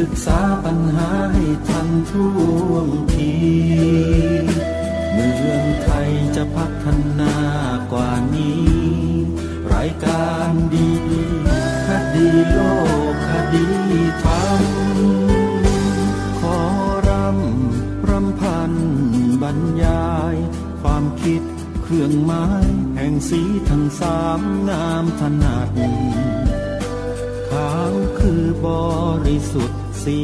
ศึกษาปัญหาให้ทันท่วงทีเมืองไทยจะพัฒนากว่านี้รายการดีคดีโลกคดีธรรมขอรำพันบรรยายความคิดเครื่องหมายแห่งสีทั้งสามงามถนัดขาวคือบริสุทธิ์สี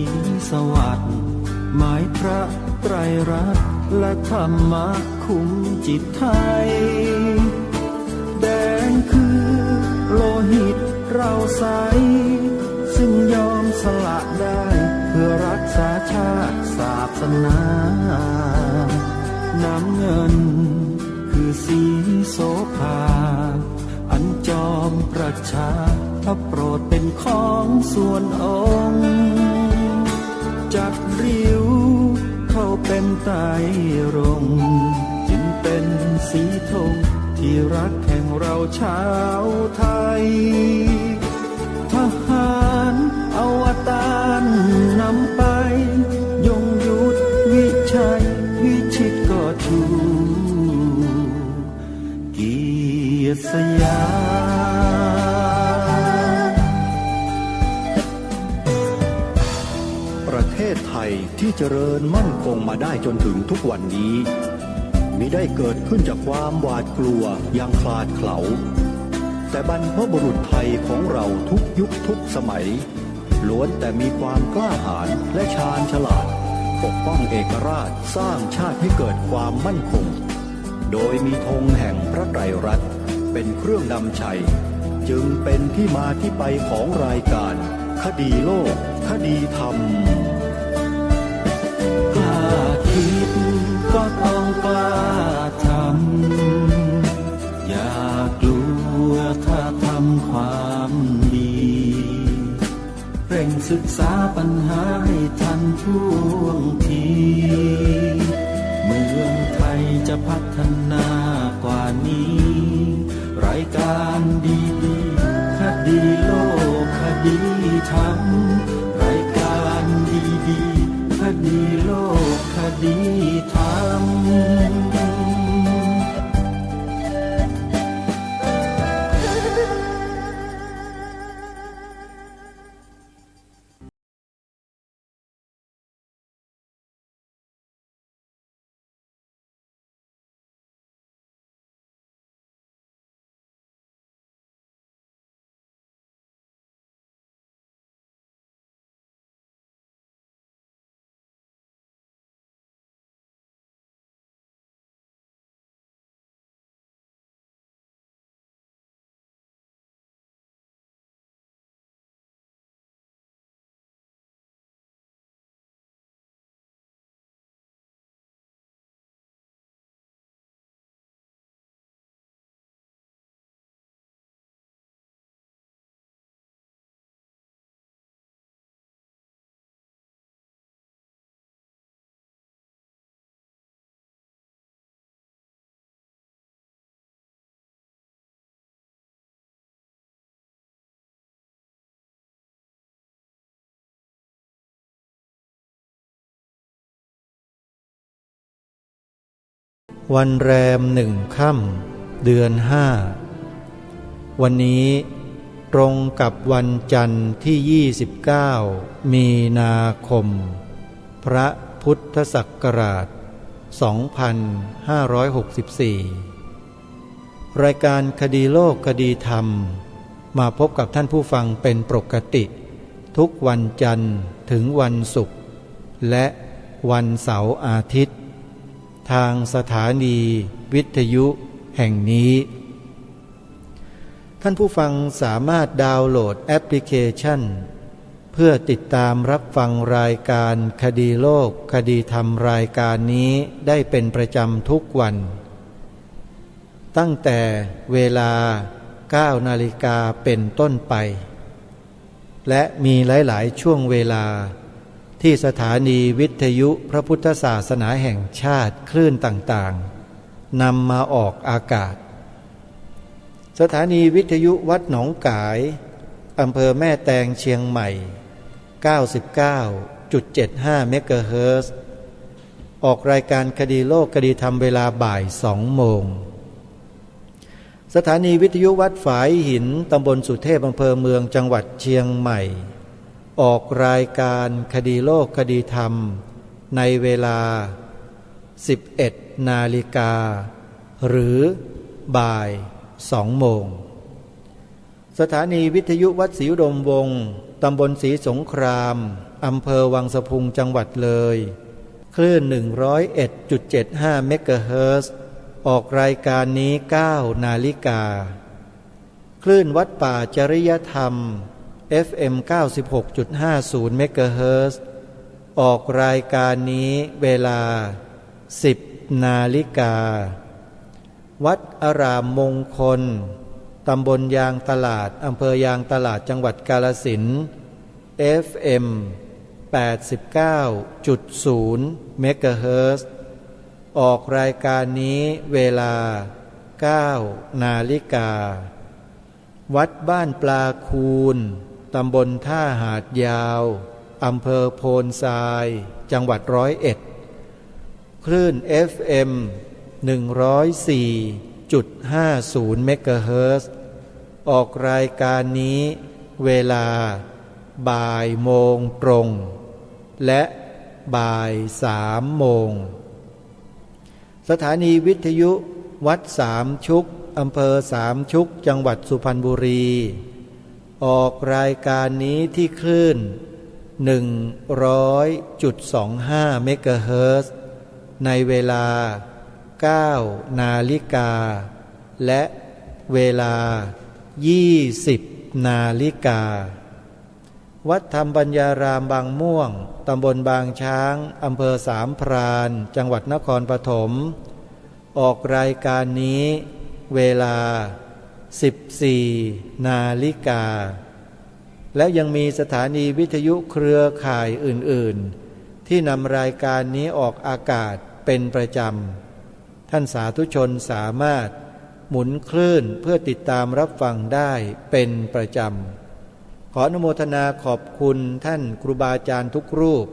สวัสดิ์หมายพระไตรรัตน์และธรรมะคุ้มจิตไทยแดงคือโลหิตเราใสซึ่งยอมสละได้เพื่อรักษาชาติศาสนาน้ำเงินคือสีโสภาอันจอมประชาพระโปรดเป็นของส่วนองค์จัดริ้วเข้าเป็นไตรรงค์จึงเป็นสีธงที่รักแห่งเราชาวไทยทหารอวตารนำไปยงยุทธวิชัยวิชิตก็ชูเกียรติสยามประเทศไทยที่เจริญมั่นคงมาได้จนถึงทุกวันนี้มิได้เกิดขึ้นจากความหวาดกลัวอย่างคลาดเขลาแต่บรรพบุรุษไทยของเราทุกยุคทุกสมัยล้วนแต่มีความกล้าหาญและชาญฉลาดปกป้องเอกราชสร้างชาติให้เกิดความมั่นคงโดยมีธงแห่งพระไตรรัตน์เป็นเครื่องนำชัยจึงเป็นที่มาที่ไปของรายการคดีโลกคดีธรรมถ้าคิดก็ต้องกล้าทำอย่ากลัวถ้าทำความดีเร่งศึกษาปัญหาให้ทันท่วงทีเมืองไทยจะพัฒนากว่านี้รายการดีคดีโลกคดีธรรมรายการดีคดีโลกคดีธรรมวันแรม1 ค่ำเดือน 5วันนี้ตรงกับวันจันทร์ที่29มีนาคมพระพุทธศักราช2564รายการคดีโลกคดีธรรมมาพบกับท่านผู้ฟังเป็นปกติทุกวันจันทร์ถึงวันศุกร์และวันเสาร์อาทิตย์ทางสถานีวิทยุแห่งนี้ท่านผู้ฟังสามารถดาวน์โหลดแอปพลิเคชันเพื่อติดตามรับฟังรายการคดีโลกคดีธรรมรายการนี้ได้เป็นประจำทุกวันตั้งแต่เวลา 9 นาฬิกาเป็นต้นไปและมีหลายๆช่วงเวลาที่สถานีวิทยุพระพุทธศาสนาแห่งชาติคลื่นต่างๆนำมาออกอากาศสถานีวิทยุวัดหนองกายอำเภอแม่แตงเชียงใหม่ 99.75 เมกะเฮิรตซ์ออกรายการคดีโลกคดีธรรมเวลาบ่าย 2 โมงสถานีวิทยุวัดฝายหินตำบลสุเทพอำเภอเมืองจังหวัดเชียงใหม่ออกรายการคดีโลกคดีธรรมในเวลา 11 นาฬิกาหรือบ่าย 2 โมงสถานีวิทยุวัดศรีอุดมวงศ์ตำบลศรีสงครามอำเภอวังสะพุงจังหวัดเลยคลื่น 101.75 เมกะเฮิรตซ์ออกรายการนี้ 9 นาฬิกาคลื่นวัดป่าจริยธรรม FM 96.50 เมกะเฮิรตซ์ออกรายการนี้เวลา 10 นาฬิกาวัดอารามมงคลตำบลยางตลาดอำเภอยางตลาดจังหวัดกาฬสินธุ์ FM 89.0 เมกะเฮิรตซ์ออกรายการนี้เวลา 9 นาฬิกาวัดบ้านปลาคูนตำบลท่าหาดยาวอำเภอโพนทรายจังหวัด101คลื่น FM 104.50 เมกะเฮิรตซ์ออกรายการนี้เวลาบ่ายโมงตรงและบ่าย 3 โมงสถานีวิทยุวัดสามชุกอำเภอสามชุกจังหวัดสุพรรณบุรีออกรายการนี้ที่คลื่น 100.25 เมกะเฮิรตซ์ในเวลา 9 นาฬิกาและเวลา 20 นาฬิกาวัดธรรมปัญญารามบางม่วงตำบลบางช้างอำเภอสามพรานจังหวัดนครปฐมออกรายการนี้เวลา 14 นาฬิกาและยังมีสถานีวิทยุเครือข่ายอื่นๆที่นำรายการนี้ออกอากาศเป็นประจำท่านสาธุชนสามารถหมุนคลื่นเพื่อติดตามรับฟังได้เป็นประจำขออนุโมทนาขอบคุณท่านครูบาอาจารย์ทุกรูป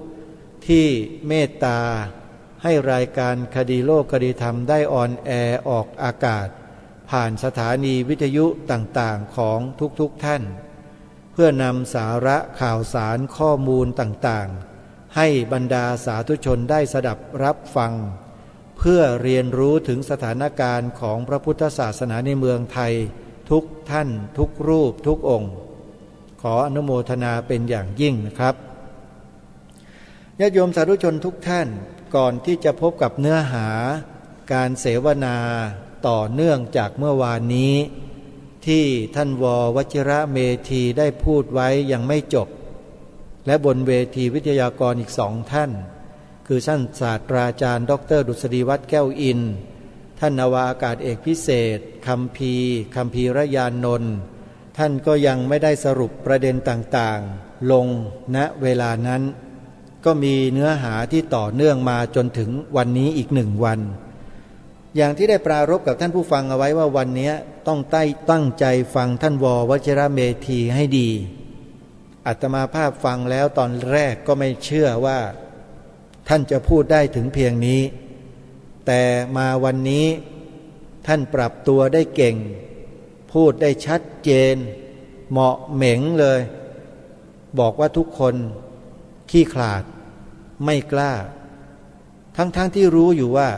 ที่เมตตาให้รายการคดีโลกคดีธรรมได้ออนแอร์ออกอากาศผ่านสถานีวิทยุต่างๆของทุกๆท่านเพื่อนำสาระข่าวสารข้อมูลต่างๆให้บรรดาสาธุชนได้สดับรับฟังเพื่อเรียนรู้ถึงสถานการณ์ของพระพุทธศาสนาในเมืองไทยทุกท่านทุกรูปทุกองค์ขออนุโมทนาเป็นอย่างยิ่งนะครับญาติโยมสาธุชนทุกท่านก่อนที่จะพบกับเนื้อหาการเสวนาต่อเนื่องจากเมื่อวานนี้ที่ท่านว.วชิระเมธีได้พูดไว้ยังไม่จบและบนเวทีวิทยากรอีก2 ท่านคือท่านศาสตราจารย์ดร.ดุษฎีวัฒน์แก้วอินทร์ท่านนาวาอากาศเอกพิเศษคัมภีรยานนท์ท่านก็ยังไม่ได้สรุปประเด็นต่างๆลงณเวลานั้นก็มีเนื้อหาที่ต่อเนื่องมาจนถึงวันนี้อีก1 วันอย่างที่ได้ปรารภกับท่านผู้ฟังเอาไว้ว่าวันนี้ต้องตั้งใจฟังท่านว.วชิระเมธีให้ดีอาตมาภาพฟังแล้วตอนแรกก็ไม่เชื่อว่าท่านจะพูดได้ถึงเพียงนี้แต่มาวันนี้ท่านปรับตัวได้เก่งพูดได้ชัดเจนเหมาะเหม็งเลยบอกว่าทุกคนขี้ขลาดไม่กล้าทั้งที่รู้อยู่ว่า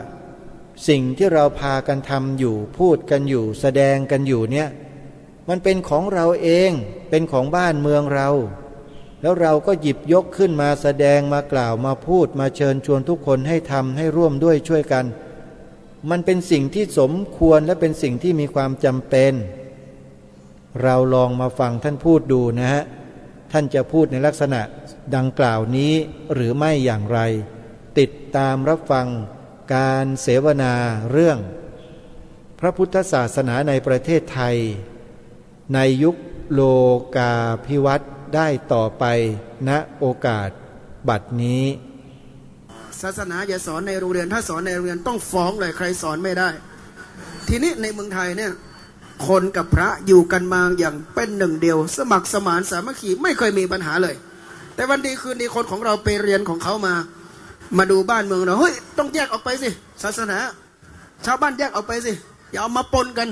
สิ่งที่เราพากันทำอยู่พูดกันอยู่แสดงกันอยู่เนี่ยมันเป็นของเราเองเป็นของบ้านเมืองเราแล้วเราก็หยิบยกขึ้นมาแสดงมากล่าวมาพูดมาเชิญชวนทุกคนให้ทำให้ร่วมด้วยช่วยกันมันเป็นสิ่งที่สมควรและเป็นสิ่งที่มีความจำเป็นเราลองมาฟังท่านพูดดูนะฮะท่านจะพูดในลักษณะดังกล่าวนี้หรือไม่อย่างไรติดตามรับฟังการเสวนาเรื่องพระพุทธศาสนาในประเทศไทยในยุคโลกาภิวัตน์ได้ต่อไปณโอกาสบัดนี้ศาสนาอย่าสอนในโรงเรียนถ้าสอนในโรงเรียนต้องฟ้องเลยใครสอนไม่ได้ทีนี้ในเมืองไทยเนี่ยคนกับพระอยู่กันมาอย่างเป็นหนึ่งเดียวสมัครสมานสามัคคีไม่เคยมีปัญหาเลย แต่วันดีคืนดีคนของเราไปเรียนของเขามาดูบ้านเมืองเราเฮ้ยต้องแยกออกไปสิศาสนาชาวบ้านแยกออกไปสิอย่าเอามาปนกัน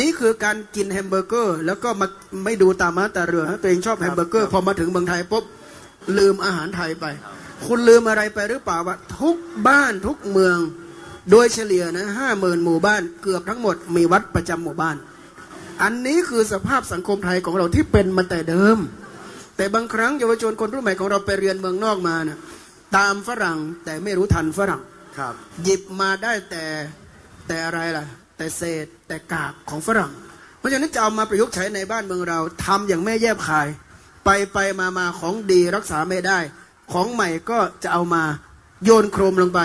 นี่คือการกินแฮมเบอร์เกอร์แล้วก็มาไม่ดูตามมาแต่เรือตัวเองชอบแฮมเบอร์เกอร์พอมาถึงเมืองไทยปุ๊บลืมอาหารไทยไปคุณลืมอะไรไปหรือเปล่าว่าทุกบ้านทุกเมืองโดยเฉลี่ยนะ50,000 หมู่บ้านเกือบทั้งหมดมีวัดประจำหมู่บ้านอันนี้คือสภาพสังคมไทยของเราที่เป็นมาแต่เดิมแต่บางครั้งเยาวชนคนรุ่นใหม่ของเราไปเรียนเมืองนอกมานะตามฝรั่งแต่ไม่รู้ทันฝรั่งหยิบมาได้แต่อะไรล่ะแต่เศษแต่กากของฝรั่งเพราะฉะนั้นจะเอามาประยุกต์ใช้ในบ้านเมืองเราทำอย่างไม่แยบคายไปมาของดีรักษาไม่ได้ของใหม่ก็จะเอามาโยนโครมลงไป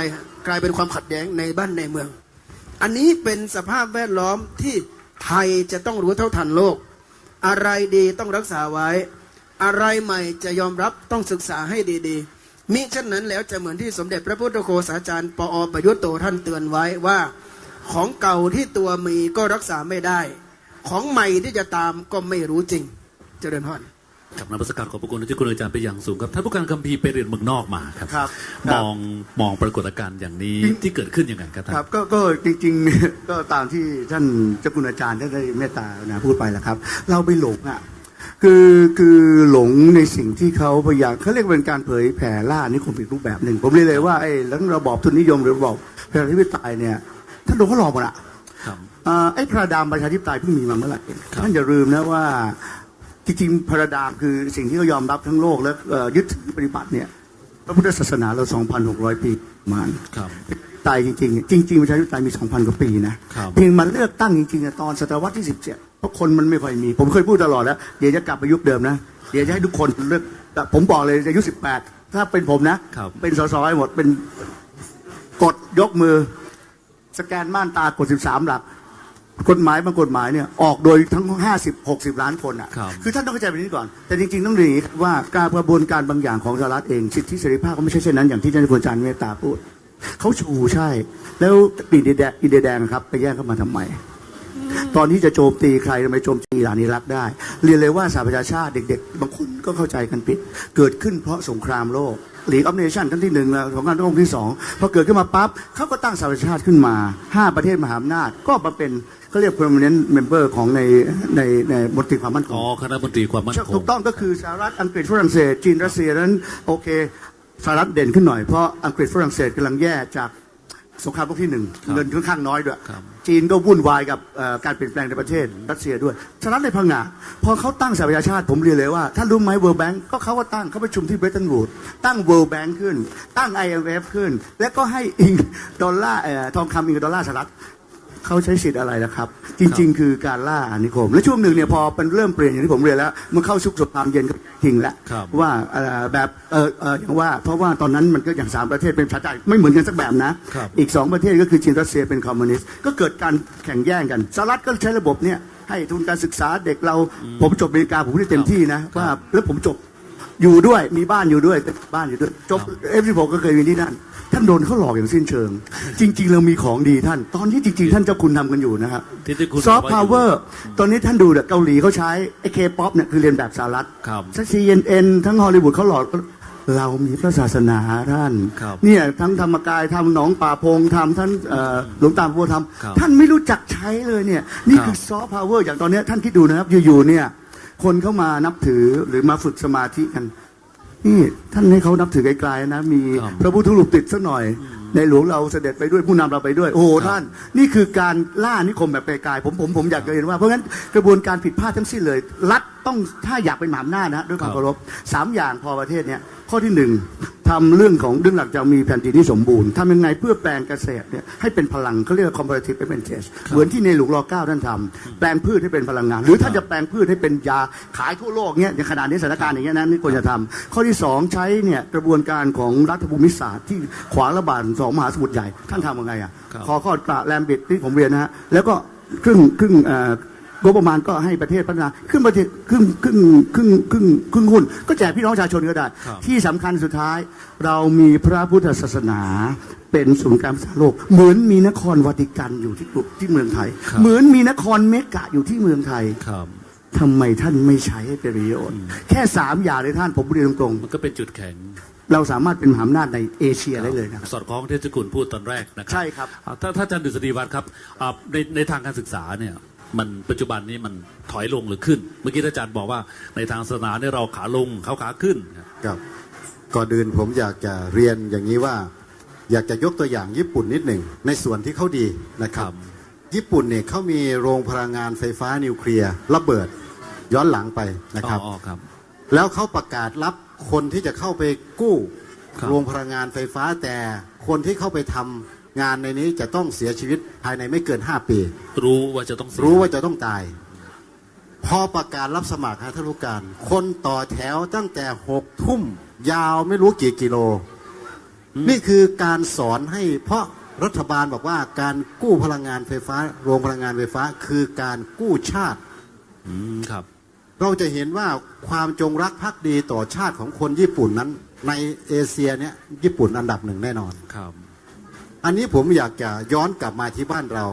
กลายเป็นความขัดแย้งในบ้านในเมืองอันนี้เป็นสภาพแวดล้อมที่ไทยจะต้องรู้เท่าทันโลกอะไรดีต้องรักษาไว้อะไรใหม่จะยอมรับต้องศึกษาให้ดีๆมิเช่นนั้นแล้วจะเหมือนที่สมเด็จพระพุทธโฆษาจารย์ปอ.ประยุทธ์โตท่านเตือนไว้ว่าของเก่าที่ตัวมีก็รักษาไม่ได้ของใหม่ที่จะตามก็ไม่รู้จริงเจริญพรกับนมัสการขอบพระคุณที่คุณอาจารย์ไปอย่างสูงครับท่านผู้การคัมภีร์ไปเรียนเมืองนอกมาครับมองปรากฏการณ์อย่างนี้ที่เกิดขึ้นอย่างไรครับท่านครับก็จริงๆก็ตามที่ท่านเจ้าคุณอาจารย์ได้เมตตานะพูดไปแล้วครับเราไปหลงอ่ะคือหลงในสิ่งที่เขาพยายามเขาเรียกเป็นการเผยแผ่ล่านิคมอีกรูปแบบหนึ่งผมเรียกเลยว่าไอ้แล้วระบอบทุนนิยมหรือระบอบประชาธิปไตยเนี่ยท่านโดนเขาหลอกหมดอ่ะไอ้พระดามประชาธิปไตยเพิ่งมีมาเมื่อไหร่ท่านอย่าลืมนะว่าจริงๆพระดามคือสิ่งที่เขายอมรับทั้งโลกและยึดปฏิบัติเนี่ยพระพุทธศาสนาเรา 2,600 ปีมาตายจริงประชาธิปไตยมี 2,000 กว่าปีนะเพียงมันเลือกตั้งจริงๆตอนศตวรรษที่ 17เพราะคนมันไม่ค่อยมีผมเคยพูดตลอดแล้วเดี๋ยวจะกลับไปยุคเดิมนะเดี๋ยวจะให้ทุกคนเลือกผมบอกเลยอายุ18ถ้าเป็นผมนะเป็นสสให้หมดเป็นกดยกมือสแกนม่านตากด13 หลักกฎหมายบางกฎหมายเนี่ยออกโดยทั้ง50-60 ล้านคนอ่ะคือท่านต้องเข้าใจแบบนี้ก่อนแต่จริงๆต้องเรียนว่าการกระบวนการบางอย่างของสหรัฐเองสิทธิเสรีภาพก็ไม่ใช่เช่นนั้นอย่างที่ท่านอาจารย์เมตตาพูดเขาชูใช่แล้วอินเดียแดงครับไปแย่งเข้ามาทำไมตอนที่จะโจมตีใครทำไมโจมตีอิหร่านอิรักได้เรียนเลยว่าสหประชาชาติเด็กๆบางคนก็เข้าใจกันผิดเกิดขึ้นเพราะสงครามโลกLeague of Nations ครั้งที่1แล้วสงครามโลกที่2พอเกิดขึ้นมาปั๊บเขาก็ตั้งสหประชาชาติขึ้นมา5ประเทศมหาอำนาจก็มาเป็นเขาเรียก permanent member ของในมนตรีความมั่นคงคณะมนตรีความมั่นคงถูกต้องก็คือสหรัฐอังกฤษฝรั่งเศสจีนรัสเซียนั้นโอเคสหรัฐเด่นขึ้นหน่อยเพราะอังกฤษฝรั่งเศสกำลังแย่จากสงครามโลกที่1เงินค่อนข้างน้อยด้วยจีนก็วุ่นวายกับการเปลี่ยนแปลงในประเทศรัสเซียด้วยสหรัฐในพังงาพอเขาตั้งสหประชาชาติผมเรียนเลยว่าท่านรู้ไหม World Bank ก็เขาตั้งเขาประชุมที่ Bretton Woods ตั้ง World Bank ขึ้นตั้ง IMF ขึ้นและก็ให้อิงดอลลาร์ทองคำอิงดอลลาร์สหรัฐเขาใช้สิทธิ์อะไรนะครับจริงๆคือการล่าอาณานิคมและช่วงหนึ่งเนี่ยพอเป็นเริ่มเปลี่ยนอย่างที่ผมเรียนแล้วมันเข้าชุกสงครามเย็นก็ทิ้งแล้วว่าแบบอย่างว่าเพราะว่าตอนนั้นมันก็อย่าง3ประเทศเป็นประชาธิปไตยไม่เหมือนกันสักแบบนะอีก2ประเทศก็คือจีนรัสเซียเป็นคอมมิวนิสต์ก็เกิดการแข่งแย่งกันสหรัฐก็ใช้ระบบเนี่ยให้ทุนการศึกษาเด็กเราผมจบอเมริกาผมได้เต็มที่นะว่าแล้วผมจบอยู่ด้วยมีบ้านอยู่ด้วยบ้านอยู่ด้วยจบF16ก็เคยมีที่นั่นท่านโดนเขาหลอกอย่างสิ้นเชิงจริงๆเรามีของดีท่านตอนนี้จริงๆท่านเจ้าคุณทำกันอยู่นะครับซอฟต์พาวเวอร์ตอนนี้ท่านดูเกาหลีเขาใช้ไอ้เคป๊อปเนี่ยคือเรียนแบบสหรัฐทั้ง CNN ทั้งฮอลลีวูดเขาหลอกเรามีพระศาสนาท่านเนี่ยทั้งธรรมกายทำหนองป่าพงทำท่านหลวงตาบัวทำท่านไม่รู้จักใช้เลยเนี่ยนี่คือซอฟต์พาวเวอร์อย่างตอนนี้ท่านคิดดูนะครับอยู่ๆเนี่ยคนเข้ามานับถือหรือมาฝึกสมาธิกันนี่ท่านให้เขานับถือไกลๆนะมีพระพุทธรูปติดสักหน่อยในหลวงเราเสด็จไปด้วยผู้นำเราไปด้วยโอ้โหท่านนี่คือการล่านิคมแบบไกลๆผมอยากจะเห็นว่าเพราะงั้นกระบวนการผิดพลาดทั้งสิ้นเลยรัฐต้องถ้าอยากเป็นมหาอำนาจนะด้วยความเคารพ3อย่างพอประเทศเนี้ยข้อที่1ทำเรื่องหลักจะมีแผ่นดินที่สมบูรณ์ทำยังไงเพื่อแปลงเกษตรเนี่ยให้เป็นพลังเขาเรียกว่า comparative advantage เหมือนที่ในหลวงร9ท่านทำแปลงพืชให้เป็นพลังงานหรือท่านจะแปลงพืชให้เป็นยาขายทั่วโลกเนี่ยอย่างขนาดนี้สถานการณ์อย่างเงี้ยนะนี่ควรจะทำข้อที่2ใช้เนี่ยกระบวนการของรัฐภูมิศาสตร์ที่ขวางระบาด2มหาสมุทรใหญ่ท่านทำยังไงอ่ะขอข้อกระแลมบิดที่ผมเรียนนะฮะแล้วก็ครึ่งงบประมาณก็ให้ประเทศพัฒนาขึ้นประเทศครึ่งหุ้นก็แจกพี่น้องประชาชนก็ได้ที่สำคัญสุดท้ายเรามีพระพุทธศาสนาเป็นศูนย์กลางศาสนาโลกเหมือนมีนครวาติกันอยู่ที่เมืองไทยเหมือนมีนครเมกะอยู่ที่เมืองไทย ทำไมท่านไม่ใช้ให้เป็นประโยชน์แค่3 อย่างเลยท่านผมเรียนตรง มันก็เป็นจุดแข็ง ๆเราสามารถเป็นมหาอำนาจในเอเชียได้เลยนะครับ สอดคล้องที่เจ้าคุณพูดตอนแรกนะครับ ใช่ครับ ถ้าอาจารย์ดุษฎีวัฒน์ครับในทางการศึกษาเนี่ยมันปัจจุบันนี้มันถอยลงหรือขึ้น เมื่อกี้อาจารย์บอกว่าในทางศาสนาเนี่ยเราขาลงเขาขาขึ้น ครับก่อนอื่นผมอยากจะเรียนอย่างนี้ว่า อยากจะยกตัวอย่างญี่ปุ่นนิดหนึ่งในส่วนที่เขาดีนะครับญี่ปุ่นเนี่ยเขามีโรงพลังงานไฟฟ้านิวเคลียร์ระเบิดย้อนหลังไปนะครับแล้วเขาประกาศรับคนที่จะเข้าไปกู้โรงพลังงานไฟฟ้าแต่คนที่เข้าไปทำงานในนี้จะต้องเสียชีวิตภายในไม่เกิน5 ปีรู้ว่าจะต้องตายพอประกาศรับสมัครท่านผู้การคนต่อแถวตั้งแต่6 ทุ่มยาวไม่รู้กี่กิโลนี่คือการสอนให้เพราะรัฐบาลบอกว่าการกู้พลังงานไฟฟ้าโรงพลังงานไฟฟ้าคือการกู้ชาติครับเราจะเห็นว่าความจงรักภักดีต่อชาติของคนญี่ปุ่นนั้นในเอเชียเนี่ยญี่ปุ่นอันดับ 1แน่นอนครับอันนี้ผมอยากจะย้อนกลับมาที่บ้านเรา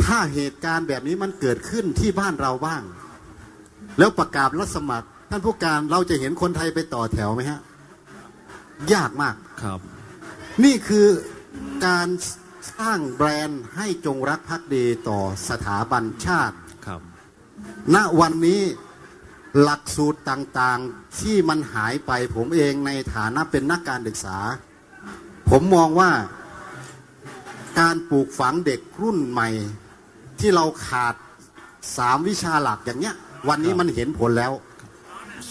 ถ้าเหตุการณ์แบบนี้มันเกิดขึ้นที่บ้านเราบ้างแล้วประกาศรับสมัครท่านผู้การเราจะเห็นคนไทยไปต่อแถวไหมฮะยากมากครับนี่คือการสร้างแบรนด์ให้จงรักภักดีต่อสถาบันชาติครับณวันนี้หลักสูตรต่างๆที่มันหายไปผมเองในฐานะเป็นนักการศึกษาผมมองว่าการปลูกฝังเด็กรุ่นใหม่ที่เราขาด3 วิชาหลักอย่างเนี้ยวันนี้มันเห็นผลแล้ว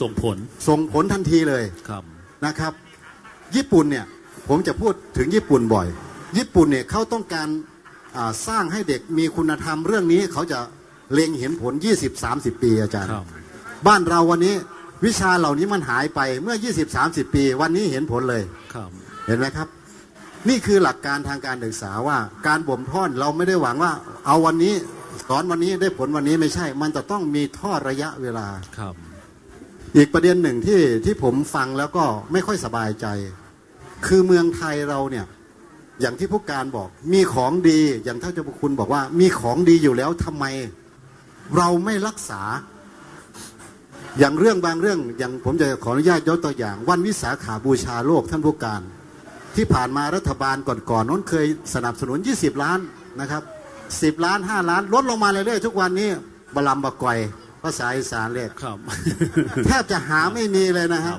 ส่งผลทันทีเลยนะครับญี่ปุ่นเนี่ยผมจะพูดถึงญี่ปุ่นบ่อยญี่ปุ่นเนี่ยเขาต้องการสร้างให้เด็กมีคุณธรรมเรื่องนี้เขาจะเล็งเห็นผล 20-30 ปีอาจารย์บ้านเราวันนี้วิชาเหล่านี้มันหายไปเมื่อ 20-30 ปีวันนี้เห็นผลเลยเห็นไหมครับนี่คือหลักการทางการศึกษาว่าการบ่มเพาะเราไม่ได้หวังว่าเอาวันนี้สอนวันนี้ได้ผลวันนี้ไม่ใช่มันจะต้องมีทอดระยะเวลาอีกประเด็นหนึ่งที่ผมฟังแล้วก็ไม่ค่อยสบายใจคือเมืองไทยเราเนี่ยอย่างที่ผู้การบอกมีของดีอย่างท่านเจ้าพระคุณบอกว่ามีของดีอยู่แล้วทำไมเราไม่รักษาอย่างเรื่องบางเรื่องอย่างผมจะขออนุญาตยกตัวอย่างวันวิสาขบูชาโลกท่านผู้การที่ผ่านมารัฐบาลก่อนๆนั้นเคยสนับสนุน20 ล้านนะครับ10 ล้าน5 ล้านลดลงมาเรื่อยๆทุกวันนี้บลำบะก่อยภาษาอีสานเรียกแทบจะหาไม่มีเลยนะครับ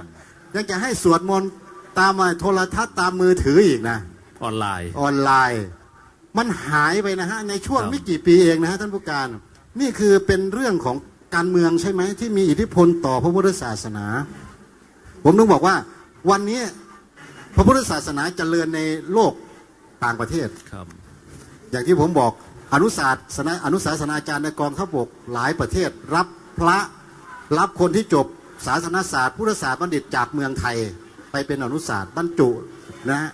ยังจะให้สวดมนต์ตามโทรทัศน์ตามมือถืออีกนะออนไลน์มันหายไปนะฮะในช่วงไม่กี่ปีเองนะฮะท่านผู้การนี่คือเป็นเรื่องของการเมืองใช่ไหมที่มีอิทธิพลต่อพระพุทธศาสนาผมต้องบอกว่าวันนี้พระพุทธศาสนาเจริญในโลกต่างประเทศอย่างที่ผมบอกอนุศาสนาจารย์ในกองทัพบกหลายประเทศรับคนที่จบศาสนศาสตร์พุทธศาสตร์บัณฑิตจากเมืองไทยไปเป็นอนุศาสตร์บรรจุนะฮะ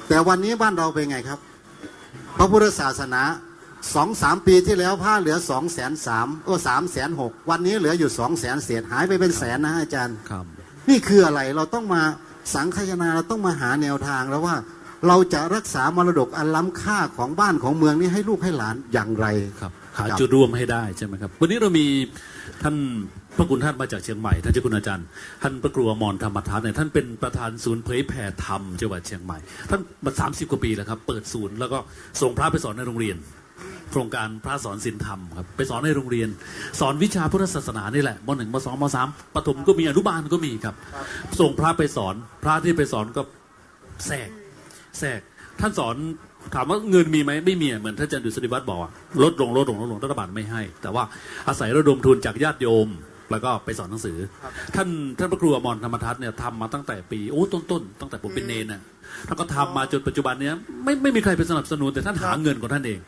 แต่วันนี้บ้านเราเป็นไงครับพระพุทธศาสนา 2-3 ปีที่แล้วผ้าเหลือ 230,000 360,000 วันนี้เหลืออยู่ 200,000 เศษหายไปเป็นแสนนะอาจารย์นี่คืออะไรเราต้องมาสังคายนาเราต้องมาหาแนวทางแล้วว่าเราจะรักษามรดกอันล้ำค่าของบ้านของเมืองนี้ให้ลูกให้หลานอย่างไรครับหาจุดร่วมให้ได้ใช่ไหมครับวันนี้เรามีท่านพระคุณท่านมาจากเชียงใหม่ท่านเจ้าคุณอาจารย์ท่านพระครูอมรธรรมทัศน์เนี่ยท่านเป็นประธานศูนย์เผยแผ่ธรรมจังหวัดเชียงใหม่ท่านมา30 กว่าปีแล้วครับเปิดศูนย์แล้วก็ส่งพระไปสอนในโรงเรียนโครงการพระสอนศีลธรรมครับไปสอนในโรงเรียนสอนวิชาพุทธศาสนานี่แหละม.1 ม.2 ม.3 ประถมก็มีอนุบาลก็มีครับส่งพระไปสอนพระที่ไปสอนก็แทรกท่านสอนถามว่าเงินมีไหมไม่มีเหมือนท่านอาจารย์ดุษฎีวัฒน์บอกลดลงรัฐบาลไม่ให้แต่ว่าอาศัยระดมทุนจากญาติโยมแล้วก็ไปสอนหนังสือท่านพระครูอมรธรรมทัศน์เนี่ยทำมาตั้งแต่ปีต้นตั้งแต่ผมเป็นเนรน่ะท่านก็ทำมาจนปัจจุบันเนี้ยไม่มีใครไปสนับสนุนแต่ท่านหาเงินของท่านเอง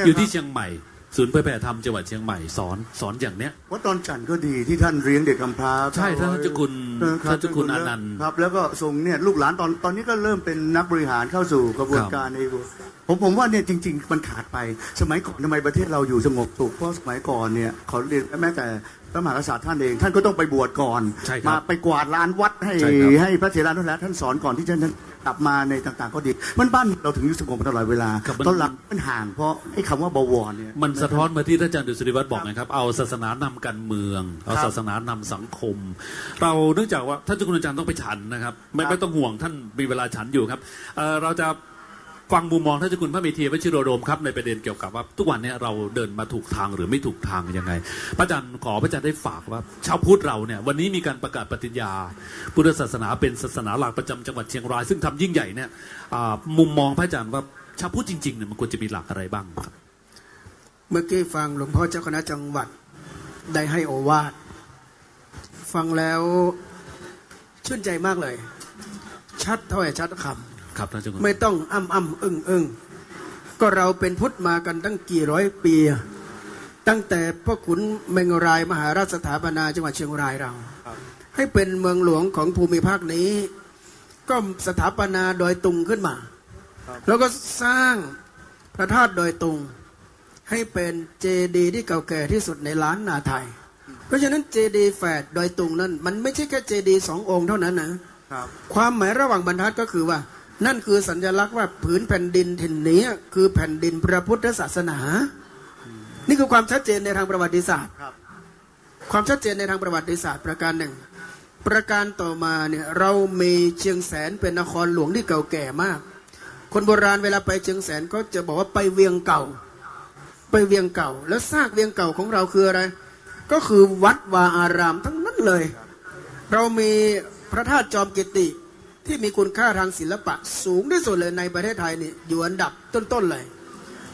อยู่ที่เชียงใหม่ศูนย์เผยแผ่ธรรมจังหวัดเชียงใหม่สอนอย่างเนี้ยวัดดอนจันทร์ก็ดีที่ท่านเลี้ยงเด็กกำพร้าใช่ท่านเจ้าคุณอนันต์ครับแล้วก็ส่งเนี่ยลูกหลานตอนนี้ก็เริ่มเป็นนักบริหารเข้าสู่กระบวนการใน ผมว่าเนี่ยจริงๆมันขาดไปสมัยก่อนทำไมประเทศเราอยู่สงบสุขเพราะสมัยก่อนเนี่ยเขาเรียนแม้แต่พระมหากษัตริย์ท่านเองท่านก็ต้องไปบวชก่อนมาไปกวาดลานวัดให้พระเถระนั่นแหละท่านสอนก่อนที่ท่านกลับมาในต่างๆก็ดีมันบ้านเราถึงอยู่สงบตลอดเวลาตอนหลังมันห่างเพราะไอ้คำว่าบวรเนี่ยมันสะท้อนมาที่ท่านอาจารย์ดุษฎีวัฒน์บอกนะครับเอาศาสนานำการเมืองเอาศาสนานำสังคมเราเนื่องจากว่าท่านเจ้าคุณอาจารย์ต้องไปฉันนะครับไม่ต้องห่วงท่านมีเวลาฉันอยู่ครับเราจะฟังมุมมองท่านเจ้าคุณพระเมธีวชิโรโดมครับในประเด็นเกี่ยวกับว่าทุกวันนี้เราเดินมาถูกทางหรือไม่ถูกทางยังไงพระอาจารย์ขอพระอาจารย์ได้ฝากว่าชาวพุทธเราเนี่ยวันนี้มีการประกาศปฏิญญาพุทธศาสนาเป็นศาสนาหลักประจำจังหวัดเชียงรายซึ่งทำยิ่งใหญ่เนี่ยมุมมองพระอาจารย์ว่าชาวพุทธจริงๆเนี่ยมันควรจะมีหลักอะไรบ้างครับเมื่อกี้ฟังหลวงพ่อเจ้าคณะจังหวัดได้ให้โอวาทฟังแล้วชื่นใจมากเลยชัดถ้อยชัดคำไม่ต้องอึ้งก็เราเป็นพุทธมากันตั้งกี่ร้อยปีตั้งแต่พ่อขุนเมงรายมหาราชสถาปนาจังหวัดเชียงรายเราให้เป็นเมืองหลวงของภูมิภาคนี้ก็สถาปนาดอยตุงขึ้นมาแล้วก็สร้างพระธาตุดอยตุงให้เป็นเจดีย์ที่เก่าแก่ที่สุดในล้านนาไทยเพราะฉะนั้นเจดีย์แฝดดอยตุงนั้นมันไม่ใช่แค่เจดีย์2 องค์เท่านั้นนะความหมายระหว่างบรรทัดก็คือว่านั่นคือสัญลักษณ์ว่าผืนแผ่นดินถิ่นนี้คือแผ่นดินพระพุทธศาสนานี่คือความชัดเจนในทางประวัติศาสตร์ความชัดเจนในทางประวัติศาสตร์ประการหนึ่งประการต่อมาเนี่ยเรามีเชียงแสนเป็นนครหลวงที่เก่าแก่มากคนโบราณเวลาไปเชียงแสนก็จะบอกว่าไปเวียงเก่าไปเวียงเก่าแล้วซากเวียงเก่าของเราคืออะไรก็คือวัดวาอารามทั้งนั้นเลยเรามีพระธาตุจอมกิติที่มีคุณค่าทางศิลปะสูงที่สุดเลยในประเทศไทยนี่อยู่อันดับต้นๆเลย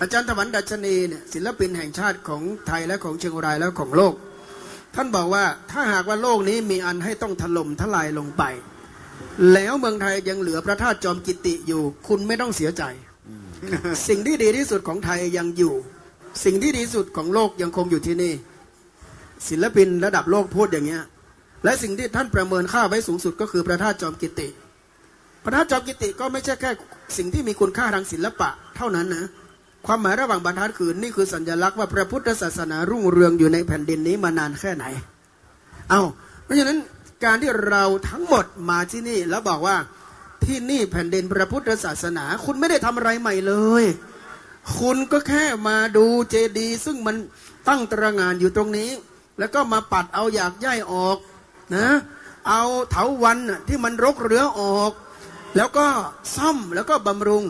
อาจารย์ถวันดัชนีเนี่ยศิลปินแห่งชาติของไทยและของเชียงรายและของโลกท่านบอกว่าถ้าหากว่าโลกนี้มีอันให้ต้องถล่มทลายลงไปแล้วเมืองไทยยังเหลือพระธาตุจอมกิติอยู่คุณไม่ต้องเสียใจสิ่งที่ดีที่สุดของไทยยังอยู่สิ่งที่ดีที่สุดของโลกยังคงอยู่ที่นี่ศิลปินระดับโลกพูดอย่างเงี้ยและสิ่งที่ท่านประเมินค่าไว้สูงสุดก็คือพระธาตุจอมกิติพระธาตุจอมกิติก็ไม่ใช่แค่สิ่งที่มีคุณค่าทางศิลปะเท่านั้นนะความหมายระหว่างบรรทัดคือนี่คือสัญลักษณ์ว่าพระพุทธศาสนารุ่งเรืองอยู่ในแผ่นดินนี้มานานแค่ไหนเพราะฉะนั้นการที่เราทั้งหมดมาที่นี่แล้วบอกว่าที่นี่แผ่นดินพระพุทธศาสนาคุณไม่ได้ทำอะไรใหม่เลยคุณก็แค่มาดูเจดีย์ซึ่งมันตั้งตระหง่านอยู่ตรงนี้แล้วก็มาปัดเอาหยากหญ้าออกนะเอาเถาวัลย์ที่มันรกเรื้อออกแล้วก็ซ่อมแล้วก็บำรุง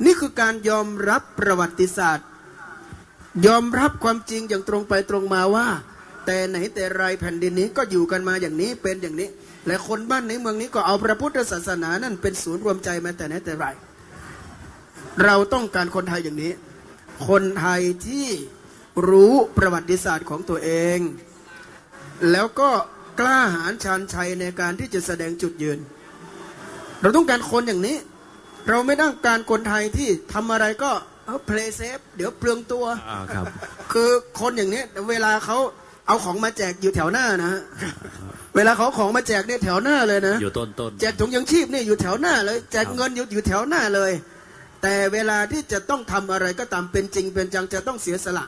นี่คือการยอมรับประวัติศาสตร์ยอมรับความจริงอย่างตรงไปตรงมาว่าแต่ไหนแต่ไรแผ่นดินนี้ก็อยู่กันมาอย่างนี้เป็นอย่างนี้และคนบ้านในเมืองนี้ก็เอาพระพุทธศาสนานั่นเป็นศูนย์รวมใจมาแต่ไหนแต่ไรเราต้องการคนไทยอย่างนี้คนไทยที่รู้ประวัติศาสตร์ของตัวเองแล้วก็กล้าหาญชาญชัยในการที่จะแสดงจุดยืนเราต้องการคนอย่างนี้เราไม่ต้องการคนไทยที่ทำอะไรก็play safe เดี๋ยวเปลืองตัวคือคนอย่างนี้เวลาเขาเอาของมาแจกอยู่แถวหน้านะเวลาเขาของมาแจกเนี่ยแถวหน้าเลยนะอยู่ต้นแจกถุงยังชีพเนี่ยอยู่แถวหน้าเลยแจกเงินอยู่แถวหน้าเลยแต่เวลาที่จะต้องทำอะไรก็ตามเป็นจริงเป็นจังจะต้องเสียสละ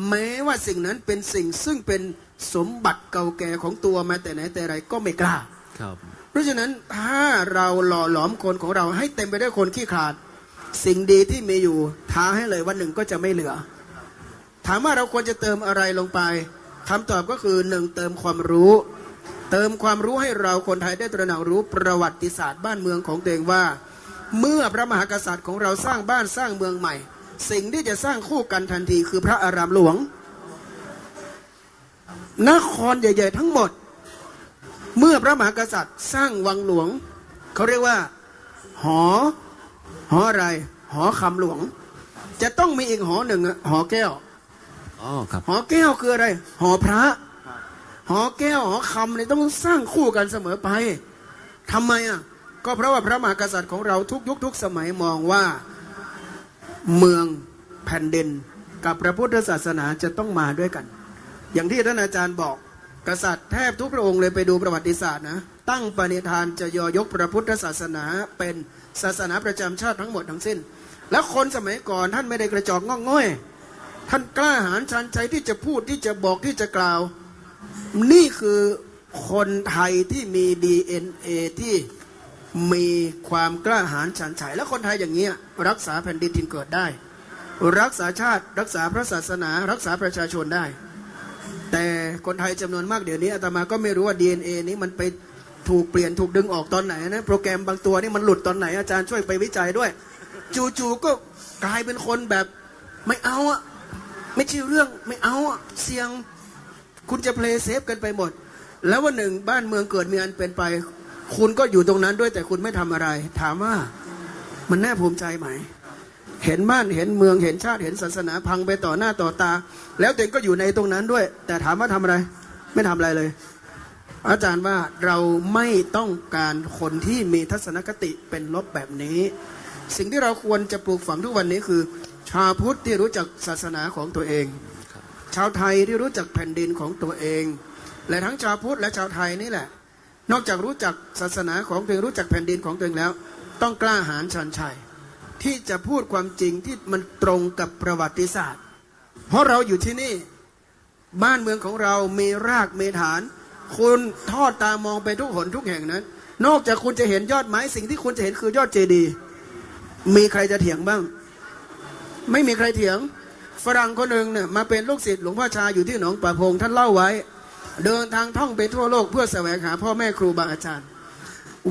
แม้ว่าสิ่งนั้นเป็นสิ่งซึ่งเป็นสมบัติเก่าแก่ของตัวมาแต่ไหนแต่ไรก็ไม่กล้าเพราะฉะนั้นถ้าเราหล่อหลอมคนของเราให้เต็มไปด้วยคนขี้ขลาดสิ่งดีที่มีอยู่ท้าให้เลยวันหนึ่งก็จะไม่เหลือถามว่าเราควรจะเติมอะไรลงไปคำตอบก็คือ1เติมความรู้ให้เราคนไทยได้ตระหนักรู้ประวัติศาสตร์บ้านเมืองของตัวเองว่าเมื่อพระมหากษัตริย์ของเราสร้างบ้านสร้างเมืองใหม่สิ่งที่จะสร้างคู่กันทันทีคือพระอารามหลวงนครใหญ่ๆทั้งหมดเมื่อพระมหากษัตริย์สร้างวังหลวงเขาเรียกว่าหออะไรหอคำหลวงจะต้องมีอีกหอหนึ่งหอแก้วหอแก้วคืออะไรหอพระหอแก้วหอคำเนี่ยต้องสร้างคู่กันเสมอไปทำไมก็เพราะว่าพระมหากษัตริย์ของเราทุกยุคทุกสมัยมองว่าเมืองแผ่นดินกับพระพุทธศาสนาจะต้องมาด้วยกันอย่างที่ท่านอาจารย์บอกกษัตริย์แทบทุกพระองค์เลยไปดูประวัติศาสตร์นะตั้งปณิธานจะยกพระพุทธศาสนาเป็นศาสนาประจำชาติทั้งหมดทั้งสิ้น แล้วคนสมัยก่อนท่านไม่ได้กระจอกงอกง่อยท่านกล้าหาญชันชัยที่จะพูดที่จะบอกที่จะกล่าวนี่คือคนไทยที่มี DNA ที่มีความกล้าหาญชันชัยและคนไทยอย่างเงี้ยรักษาแผ่นดินถิ่นเกิดได้รักษาชาติรักษาพระศาสนารักษาประชาชนได้แต่คนไทยจำนวนมากเดี๋ยวนี้อาตมาก็ไม่รู้ว่า DNA นี้มันไปถูกเปลี่ยนถูกดึงออกตอนไหนนะโปรแกรมบางตัวนี่มันหลุดตอนไหนอาจารย์ช่วยไปวิจัยด้วยจู่ๆก็กลายเป็นคนแบบไม่เอาอะไม่ใช่เรื่องไม่เอาอะเสี่ยงคุณจะเพลย์เซฟกันไปหมดแล้ววันหนึ่งบ้านเมืองเกิดมีอันเป็นไปคุณก็อยู่ตรงนั้นด้วยแต่คุณไม่ทำอะไรถามว่ามันน่าภูมิใจไหมเห็นบ้านเห็นเมืองเห็นชาติเห็นศาสนาพังไปต่อหน้าต่อตาแล้วตัวเองก็อยู่ในตรงนั้นด้วยแต่ถามว่าทำอะไรไม่ทำอะไรเลยอาจารย์ว่าเราไม่ต้องการคนที่มีทัศนคติเป็นลบแบบนี้สิ่งที่เราควรจะปลูกฝังทุกวันนี้คือชาวพุทธที่รู้จักศาสนาของตัวเองชาวไทยที่รู้จักแผ่นดินของตัวเองและทั้งชาวพุทธและชาวไทยนี่แหละนอกจากรู้จักศาสนาของตัวเองรู้จักแผ่นดินของตัวเองแล้วต้องกล้าหาญชันชัยที่จะพูดความจริงที่มันตรงกับประวัติศาสตร์เพราะเราอยู่ที่นี่บ้านเมืองของเรามีรากมีฐานคุณทอดตามองไปทุกหนทุกแห่งนั้นนอกจากคุณจะเห็นยอดไม้สิ่งที่คุณจะเห็นคือยอดเจดีย์มีใครจะเถียงบ้างไม่มีใครเถียงฝรั่งคนหนึ่งเนี่ยมาเป็นลูกศิษย์หลวงพ่อชาอยู่ที่หนองป่าพงท่านเล่าไว้เดินทางท่องไปทั่วโลกเพื่อแสวงหาพ่อแม่ครูบาอาจารย์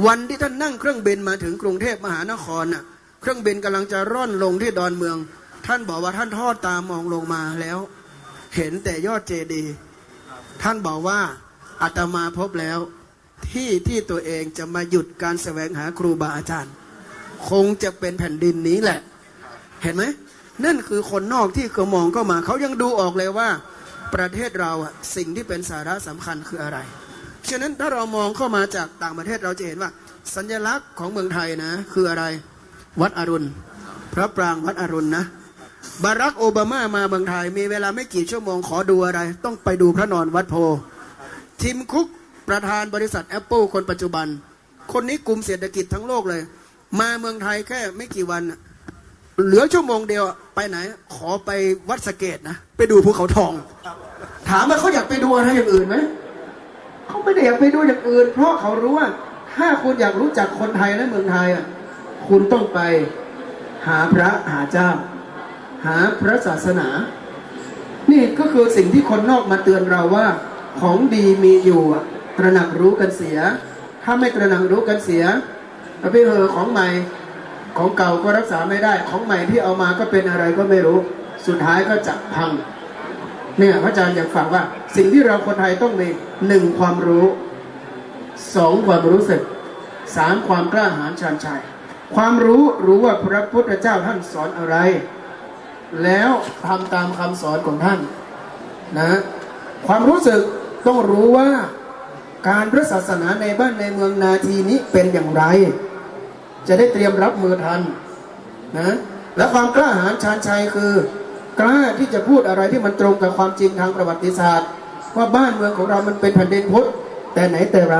วันที่ท่านนั่งเครื่องบินมาถึงกรุงเทพมหานครน่ะเครื่องบินกำลังจะร่อนลงที่ดอนเมืองท่านบอกว่าท่านทอดตามองลงมาแล้วเห็นแต่ยอดเจดีย์ท่านบอกว่าอาตมาพบแล้วที่ตัวเองจะมาหยุดการแสวงหาครูบาอาจารย์คงจะเป็นแผ่นดินนี้แหละเห็นไหมนั่นคือคนนอกที่เขามองเข้ามาเขายังดูออกเลยว่าประเทศเราอะสิ่งที่เป็นสาระสำคัญคืออะไรฉะนั้นถ้าเรามองเข้ามาจากต่างประเทศเราจะเห็นว่าสัญลักษณ์ของเมืองไทยนะคืออะไรวัดอรุณพระปรางวัดอรุณนะบารักโอบามามาเมืองไทยมีเวลาไม่กี่ชั่วโมงขอดูอะไรต้องไปดูพระนอนวัดโพทิมคุกประธานบริษัท Apple คนปัจจุบันคนนี้กลุ่มเศรษฐกิจทั้งโลกเลยมาเมืองไทยแค่ไม่กี่วันเหลือชั่วโมงเดียวไปไหนขอไปวัดสะเกษนะไปดูภูเขาทองถามว่าเขาอยากไปดูอะไรอย่างอื่นไหมเขาไม่ได้อยากไปดูอย่างอื่นเพราะเขารู้ว่าถ้าคุณอยากรู้จักคนไทยและเมืองไทยคุณต้องไปหาพระหาเจ้าหาพระศาสนานี่ก็คือสิ่งที่คนนอกมาเตือนเราว่าของดีมีอยู่ตระหนักรู้กันเสียถ้าไม่ตระหนักรู้กันเสียไปเหอะของใหม่ของเก่าก็รักษาไม่ได้ของใหม่ที่เอามาก็เป็นอะไรก็ไม่รู้สุดท้ายก็จะพังเนี่ยพระอาจารย์อยากฝากว่าสิ่งที่เราคนไทยต้องมี1ความรู้2ความรู้สึก3ความกล้าหาญชันชัยความรู้ว่าพระพุทธเจ้าท่านสอนอะไรแล้วทำตามคำสอนของท่านนะความรู้สึกต้องรู้ว่าการพระศาสนาในบ้านในเมืองนาทีนี้เป็นอย่างไรจะได้เตรียมรับมือทันนะและความกล้าหาญชันชัยคือกล้าที่จะพูดอะไรที่มันตรงกับความจริงทางประวัติศาสตร์ว่าบ้านเมืองของเรามันเป็นแผ่นดินพุทธแต่ไหนแต่ไร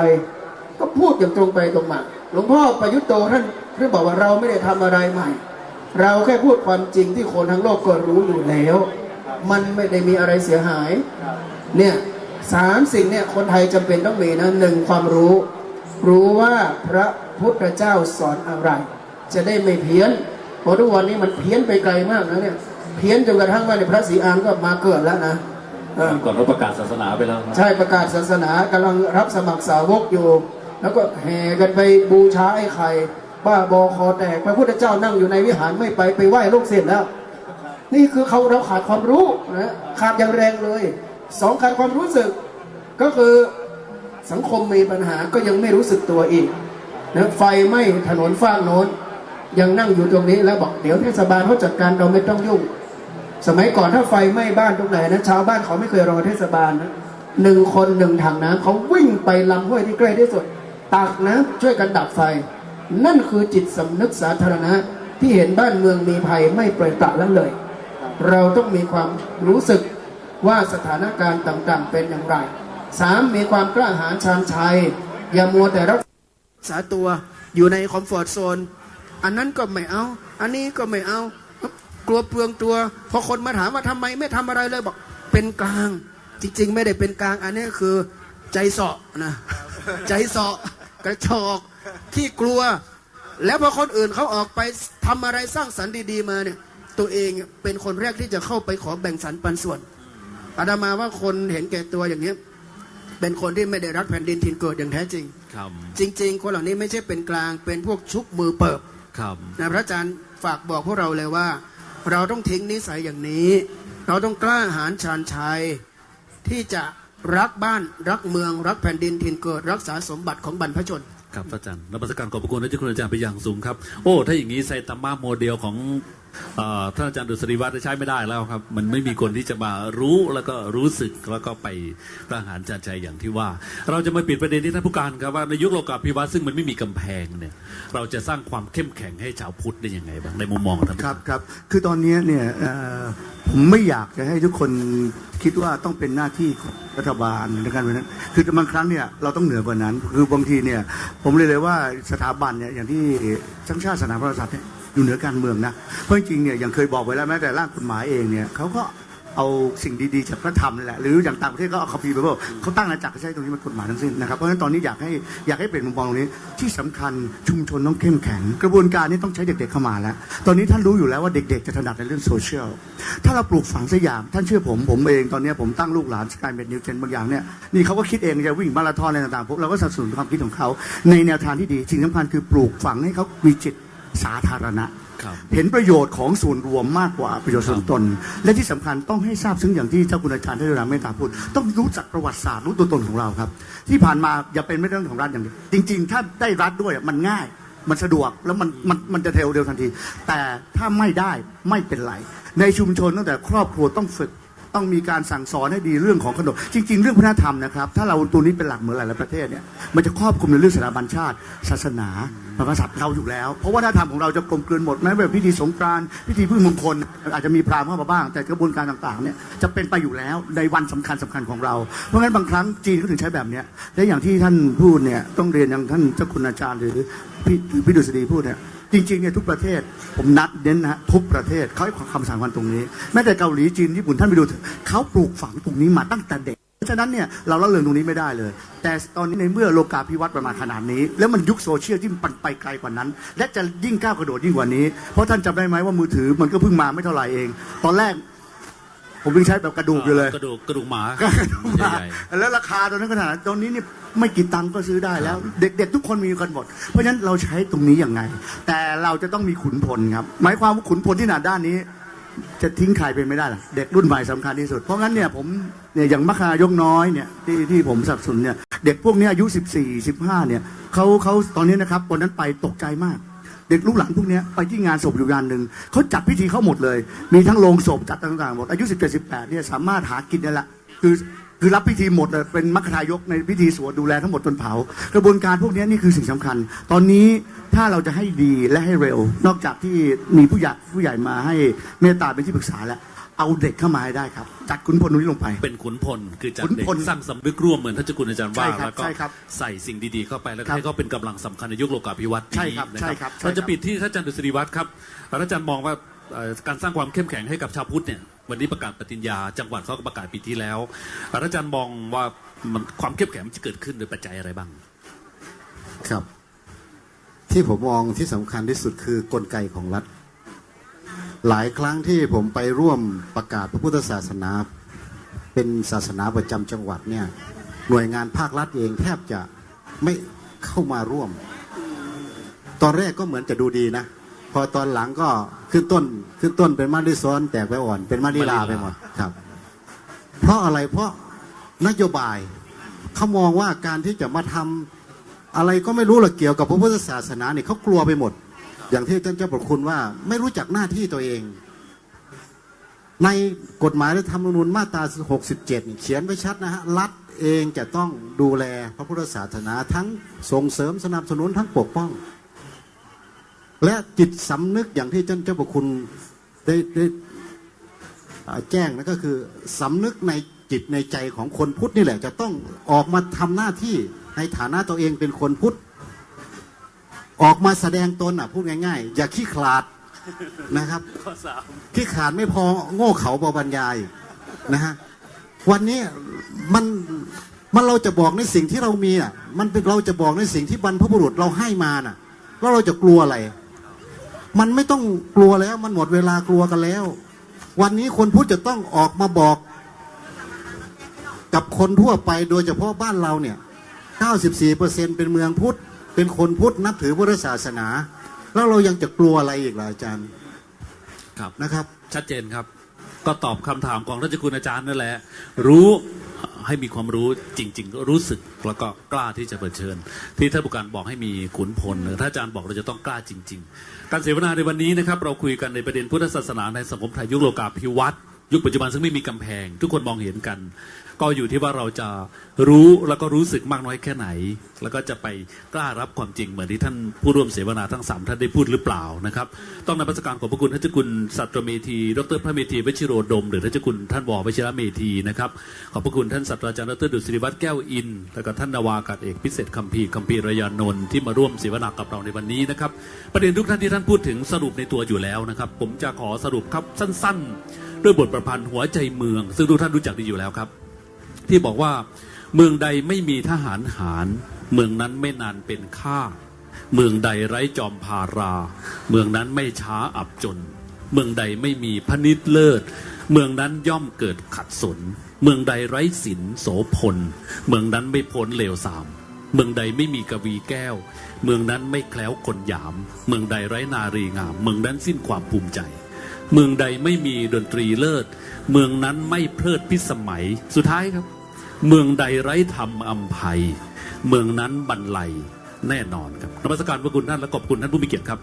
ก็พูดอย่างตรงไปตรงมาหลวงพ่อประยุทธ์โตท่านบอกว่าเราไม่ได้ทำอะไรใหม่เราแค่พูดความจริงที่คนทั้งโลกก็รู้อยู่แล้วมันไม่ได้มีอะไรเสียหายเนี่ย3สิ่งเนี่ยคนไทยจำเป็นต้องมีนะ1ความรู้ว่าพระพุทธเจ้าสอนอะไรจะได้ไม่เพี้ยนเพราะทุกวันนี้มันเพี้ยนไปไกลมากนะเนี่ยเพี้ยนจนกระทั่งว่าในพระศรีอานก็มาเกิดแล้วนะก่อนเราประกาศศาสนาไปแล้วใช่ประกาศศาสนากำลังรับสมัครสาวกอยู่แล้วก็แห่กันไปบูชาไอ้ไข่บ้าบอคอแตกพระพุทธเจ้านั่งอยู่ในวิหารไม่ไปไหว้ลูกศิษย์แล้วนี่คือเราขาดความรู้นะขาดอย่างแรงเลย2ขาดความรู้สึกก็คือสังคมมีปัญหาก็ยังไม่รู้สึกตัวอีกนะไฟไหม้ถนนฟากโน้นยังนั่งอยู่ตรงนี้แล้วบอกเดี๋ยวเทศบาลเขาจัดการเราไม่ต้องยุ่งสมัยก่อนถ้าไฟไหม้บ้านตรงไหนนะชาวบ้านเขาไม่เคยรอเทศบาลนะ1 คน1ถังน้ำเขาวิ่งไปลำห้วยที่ใกล้ที่สุดตักน้ำช่วยกันดับไฟนั่นคือจิตสำนึกสาธารณะที่เห็นบ้านเมืองมีภัยไม่ปล่อยปละละเลยเราต้องมีความรู้สึกว่าสถานการณ์ต่างๆเป็นอย่างไร3มีความกล้าหาญชันชัยอย่ามัวแต่รักษาตัวอยู่ในคอมฟอร์ตโซน อันนั้นก็ไม่เอา อันนี้ก็ไม่เอา กลัวเปลืองตัว พอคนมาถามว่าทำไมไม่ทำอะไรเลยบอกเป็นกลาง จริงๆไม่ได้เป็นกลาง อันนี้คือใจเสาะนะใจเสาะกระชอกที่กลัว แล้วพอคนอื่นเขาออกไปทำอะไรสร้างสรรค์ดีๆมาเนี่ยตัวเองเป็นคนแรกที่จะเข้าไปขอแบ่งสรรปันส่วนอาตมาว่าคนเห็นแก่ตัวอย่างนี้เป็นคนที่ไม่ได้รักแผ่นดินถิ่นเกิดอย่างแท้จริงจริงๆคนเหล่านี้ไม่ใช่เป็นกลางเป็นพวกชุบมือเปิบนะพระอาจารย์ฝากบอกพวกเราเลยว่าเราต้องทิ้งนิสัยอย่างนี้เราต้องกล้าหาญชาญชัยที่จะรักบ้านรักเมืองรักแผ่นดินถิ่นเกิดรักษาสมบัติของบรรพชนครับอาจารย์นมัสการขอบพระคุณที่คุณอาจารย์ไปอย่างสูงครับโอ้ถ้าอย่างนี้ไซตามะโมเดลของท่านอาจารย์ดุษฎีวัฒน์ใช้ไม่ได้แล้วครับมันไม่มีคนที่จะมารู้แล้วก็รู้สึกแล้วก็ไปประหารชาญชัยอย่างที่ว่าเราจะมาปิดประเด็นที่ท่านผู้การครับว่าในยุคโลกาภิวัตน์ซึ่งมันไม่มีกำแพงเนี่ยเราจะสร้างความเข้มแข็งให้ชาวพุทธได้ยังไงบ้างในมุมมองของท่านครับคือตอนนี้เนี่ยผมไม่อยากจะให้ทุกคนคิดว่าต้องเป็นหน้าที่ของรัฐบาลในการแบบนั้นคือบางครั้งเนี่ยเราต้องเหนือกว่านั้นคือบางทีเนี่ยผมเลยว่าสถาบันเนี่ยอย่างที่ช่างชาติศาสนาพระกษัตริย์เนี่ยอยู่เหนือการเมืองนะเพราะจริงเนี่ยอย่างเคยบอกไว้แล้วแม้แต่ร่างกฎหมายเองเนี่ยเขาก็เอาสิ่งดีๆจากพระธรรมนี่แหละหรืออย่างต่างประเทศก็เอาคัมภีร์ไปว่าเขาตั้งอาณาจักรใช้ตรงนี้มันกฎหมายทั้งสิ้นนะครับเพราะฉะนั้นตอนนี้อยากให้เปลี่ยนมุมมองตรงนี้ที่สำคัญชุมชนต้องเข้มแข็งกระบวนการนี้ต้องใช้เด็กๆเข้ามาแล้วตอนนี้ท่านรู้อยู่แล้วว่าเด็กๆจะถนัดในเรื่องโซเชียลถ้าเราปลูกฝังสักอย่างท่านเชื่อผมเองตอนนี้ผมตั้งลูกหลานสกายเมดนิวเจนบางอย่างเนี่ยนี่เขาก็คิดเองจะวิ่งมาราธอนอะไรต่างๆพวกเราก็สนับสนุนความคิดของเขาในแนวทางที่ดีสิ่งสำคัญคือปลูกฝังให้เขามีจิตสาธารณะเห็นประโยชน์ของส่วนรวมมากกว่าประโยชน์ส่วนตนและที่สำคัญต้องให้ทราบซึ้งอย่างที่เจ้าคุณอาจารย์ได้นำเมตตาพูดต้องรู้จักประวัติศาสตร์รู้ตัวตนของเราครับที่ผ่านมาอย่าเป็นไม่เรื่องของรัฐอย่างเดียวจริงๆถ้าได้รัฐด้วยมันง่ายมันสะดวกแล้วมันจะเร็วทันทีแต่ถ้าไม่ได้ไม่เป็นไรในชุมชนตั้งแต่ครอบครัวต้องฝึกต้องมีการสั่งสอนให้ดีเรื่องของขนบจริงๆเรื่องวัฒนธรรมนะครับถ้าเราตัวนี้เป็นหลักเหมือนหลายประเทศเนี่ยมันจะครอบคลุมในเรื่องสถาบันชาติศาสนาพระกษัตริย์เราอยู่แล้วเพราะว่าวัฒนธรรมของเราจะกลมกลืนหมดแม้แบบพิธีสงกรานต์พิธีพืชมงคลอาจจะมีพราหมณ์เข้ามาบ้างแต่กระบวนการต่างๆเนี่ยจะเป็นไปอยู่แล้วในวันสำคัญของเราเพราะงั้นบางครั้งจีนเขาถึงใช้แบบนี้และอย่างที่ท่านพูดเนี่ยต้องเรียนอย่างท่านเจ้าคุณอาจารย์หรือพี่ดุษฎีพูดเนี่ยจริงๆเนี่ยทุกประเทศผมนัดเน้นนะฮะทุกประเทศเขาให้ความสำคัญตรงนี้แม้แต่เกาหลีจีนญี่ปุ่นท่านไปดูเขาปลูกฝังตรงนี้มาตั้งแต่เด็กเพราะฉะนั้นเนี่ยเราละเลยตรงนี้ไม่ได้เลยแต่ตอนนี้ในเมื่อโลกาภิวัตน์ประมาณขนาดนี้แล้วมันยุคโซเชียลที่มันไปไกลกว่านั้นและจะยิ่งก้าวกระโดดยิ่งกว่านี้เพราะท่านจำได้ไหมว่ามือถือมันก็เพิ่งมาไม่เท่าไหร่เองตอนแรกผมยังใช้แบบกระดูกอยู่เลยกระดูกหมาแล้วราคาตอนนั้นขนาดตอนนี้นี่ไม่กี่ตังค์ก็ซื้อได้แล้วเด็กๆทุกคนมีกันหมดเพราะฉะนั้นเราใช้ตรงนี้อย่างไงแต่เราจะต้องมีขุนพลครับหมายความว่าขุนพลที่หนาด้านนี้จะทิ้งใครไปไม่ได้หรอกเด็กรุ่นใหม่สำคัญที่สุดเพราะงั้นเนี่ยผมเนี่ยอย่างมัคคายกน้อยเนี่ยที่ผมสนับสนุนเนี่ยเด็กพวกนี้อายุ14-15เนี่ยเขาตอนนี้นะครับวันนั้นไปตกใจมากเด็กลูกหลานพวกนี้ไปที่งานศพอยู่งานหนึ่งเขาจัดพิธีเขาหมดเลยมีทั้งโรงศพจัดต่างๆหมดอายุ17-18เนี่ยสามารถหากินได้ละคือรับพิธีหมดเลยเป็นมัคคายกในพิธีสวดดูแลทั้งหมดจนเผากระบวนการพวกนี้นี่คือสิ่งสำคัญตอนนี้ถ้าเราจะให้ดีและให้เร็วนอกจากที่มีผู้ใหญ่มาให้เมตตาเป็นที่ปรึกษาแล้วเอาเด็กเข้ามาให้ได้ครับจัดขุนพลตรงนี้ลงไปเป็นขุนพลคือจัดเด็กสร้างสำนึกร่วมเหมือนท่านเจ้าคุณอาจารย์ว่าแล้วก็ใส่สิ่งดีๆเข้าไปแล้วให้เขาเป็นกำลังสำคัญในยุคโลกาภิวัตน์นี้นะครับเราจะปิดที่ท่านอาจารย์ดุษฎีวัฒน์ครับท่านอาจารย์มองว่าการสร้างความเข้มแข็งให้กับชาวพุทธเนี่ยวันนี้ประกาศปฏิญญาจังหวัดเขาก็ประกาศปีที่แล้วท่านอาจารย์มองว่าความเข้มแข็งจะเกิดขึ้นโดยปัจจัยอะไรบ้างครับที่ผมมองที่สำคัญที่สุดคือกลไกของรัฐหลายครั้งที่ผมไปร่วมประกาศพระพุทธศาสนาเป็นศาสนาประจำจังหวัดเนี่ยหน่วยงานภาครัฐเองแทบจะไม่เข้ามาร่วมตอนแรกก็เหมือนจะดูดีนะพอตอนหลังก็ขึ้นต้นเป็นมะลิซ้อนแตกไปอ่อนเป็นมะลิลาไปหมดครับเพราะอะไรเพราะนโยบายเขามองว่าการที่จะมาทำอะไรก็ไม่รู้หรอกเกี่ยวกับพระพุทธศาสนาเนี่ยเขากลัวไปหมดอย่างที่ท่านเจ้าประคุณว่าไม่รู้จักหน้าที่ตัวเองในกฎหมายและธรรมนูญมาตรา67เขียนไว้ชัดนะฮะรัฐเองจะต้องดูแลพระพุทธศาสนาทั้งส่งเสริมสนับสนุนทั้งปกป้องและจิตสำนึกอย่างที่ท่านเจ้าประคุณได้แจ้งนั่นก็คือสำนึกในจิตในใจของคนพุทธนี่แหละจะต้องออกมาทำหน้าที่ในฐานะตัวเองเป็นคนพุทธ ออกมาแสดงตนพูดง่ายๆอย่าขี้ขลาดนะครับขี้ขลาดไม่พอโง่เขลาบรรยายนะฮะวันนี้มันเราจะบอกในสิ่งที่เรามีมันเป็นเราจะบอกในสิ่งที่บรรพบุรุษเราให้มาแล้วเราจะกลัวอะไรมันไม่ต้องกลัวแล้วมันหมดเวลากลัวกันแล้ววันนี้คนพุทธจะต้องออกมาบอกกับคนทั่วไปโดยเฉพาะบ้านเราเนี่ย 94% เป็นเมืองพุทธเป็นคนพุทธนับถือพุทธศาสนาแล้วเรายังจะกลัวอะไรอีกล่ะอาจารย์ครับนะครับชัดเจนครับก็ตอบคำถามของท่านเจ้าคุณอาจารย์นั่นแหละรู้ให้มีความรู้จริงๆรู้สึกแล้วก็กล้าที่จะเผชิญที่ท่านผู้การบอกให้มีขุนพลถ้าอาจารย์บอกเราจะต้องกล้าจริงๆการเสวนาในวันนี้นะครับเราคุยกันในประเด็นพุทธศาสนาในสังคมไทยยุคโลกาภิวัตน์ยุคปัจจุบันซึ่งไม่มีกำแพงทุกคนมองเห็นกันก็อยู่ที่ว่าเราจะรู้แล้วก็รู้สึกมากน้อยแค่ไหนแล้วก็จะไปกล้ารับความจริงเหมือนที่ท่านผู้ร่วมเสวนาทั้ง3ท่านได้พูดหรือเปล่านะครับต้องนมัสการขอบพระคุณท่านเจ้าคุณสัตวเมธีดร.พระเมธีวชิโรดมหรือท่านเจ้าคุณท่านว.วชิระเมธีนะครับขอบพระคุณท่านศาสตราจารย์ดร.ดุษฎีวัฒน์แก้วอินทร์แล้วก็ท่านนาวากาศเอกพิเศษคัมภีรยานนท์ที่มาร่วมเสวนากับเราในวันนี้นะครับประเด็นทุกท่านที่ท่านพูดถึงสรุปในตัวอยู่แล้วนะครับผมจะขอสรุปครับสั้นๆด้วยบทประพันธ์หัวใจเมืองซึ่งทุกท่านรู้จักดีอยู่แล้วครับที่บอกว่าเมืองใดไม่มีทหารหารเมืองนั้นไม่นานเป็นข้าเมืองใดไร้จอมพาราเมืองนั้นไม่ช้าอับจนเมืองใดไม่มีพนิษฐ์เลิศเมืองนั้นย่อมเกิดขัดสนเมืองใดไร้ศิลโสพลเมืองนั้นไม่พ้นเลวทรามเมืองใดไม่มีกวีแก้วเมืองนั้นไม่แคล้วคนหยามเมืองใดไร้นารีงามเมืองนั้นสิ้นความภูมิใจเมืองใดไม่มีดนตรีเลิศเมืองนั้นไม่เพลิดพิสมัยสุดท้ายครับเมืองใดไร้ธรรมอำไพเมืองนั้นบรรลัยแน่นอนครับนมัสการพระคุณท่านและขอบคุณท่านผู้มีเกียรติครับ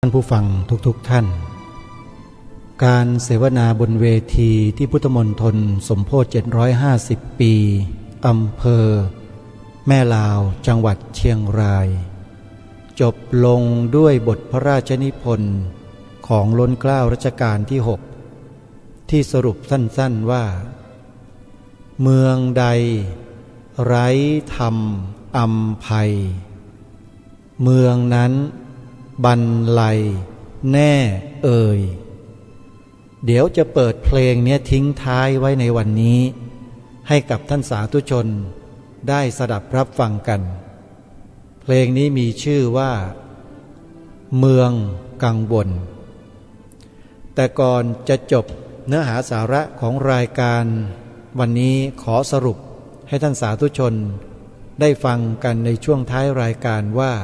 ท่านผู้ฟังทุกท่านการเสวนาบนเวทีที่พุทธมณฑลสมโพธิ750 ปีอำเภอแม่ลาวจังหวัดเชียงรายจบลงด้วยบทพระราชนิพนธ์ของล้นเกล้ารัชกาลที่6ที่สรุปสั้นๆว่าเมืองใดไร้ธรรมอำไพเมืองนั้นบรรลัยแน่เอ่ยเดี๋ยวจะเปิดเพลงนี้ทิ้งท้ายไว้ในวันนี้ให้กับท่านสาธุชนได้สดับรับฟังกันเพลงนี้มีชื่อว่าเมืองกังวลแต่ก่อนจะจบเนื้อหาสาระของรายการวันนี้ขอสรุปให้ท่านสาธุชนได้ฟังกันในช่วงท้ายรายการว่า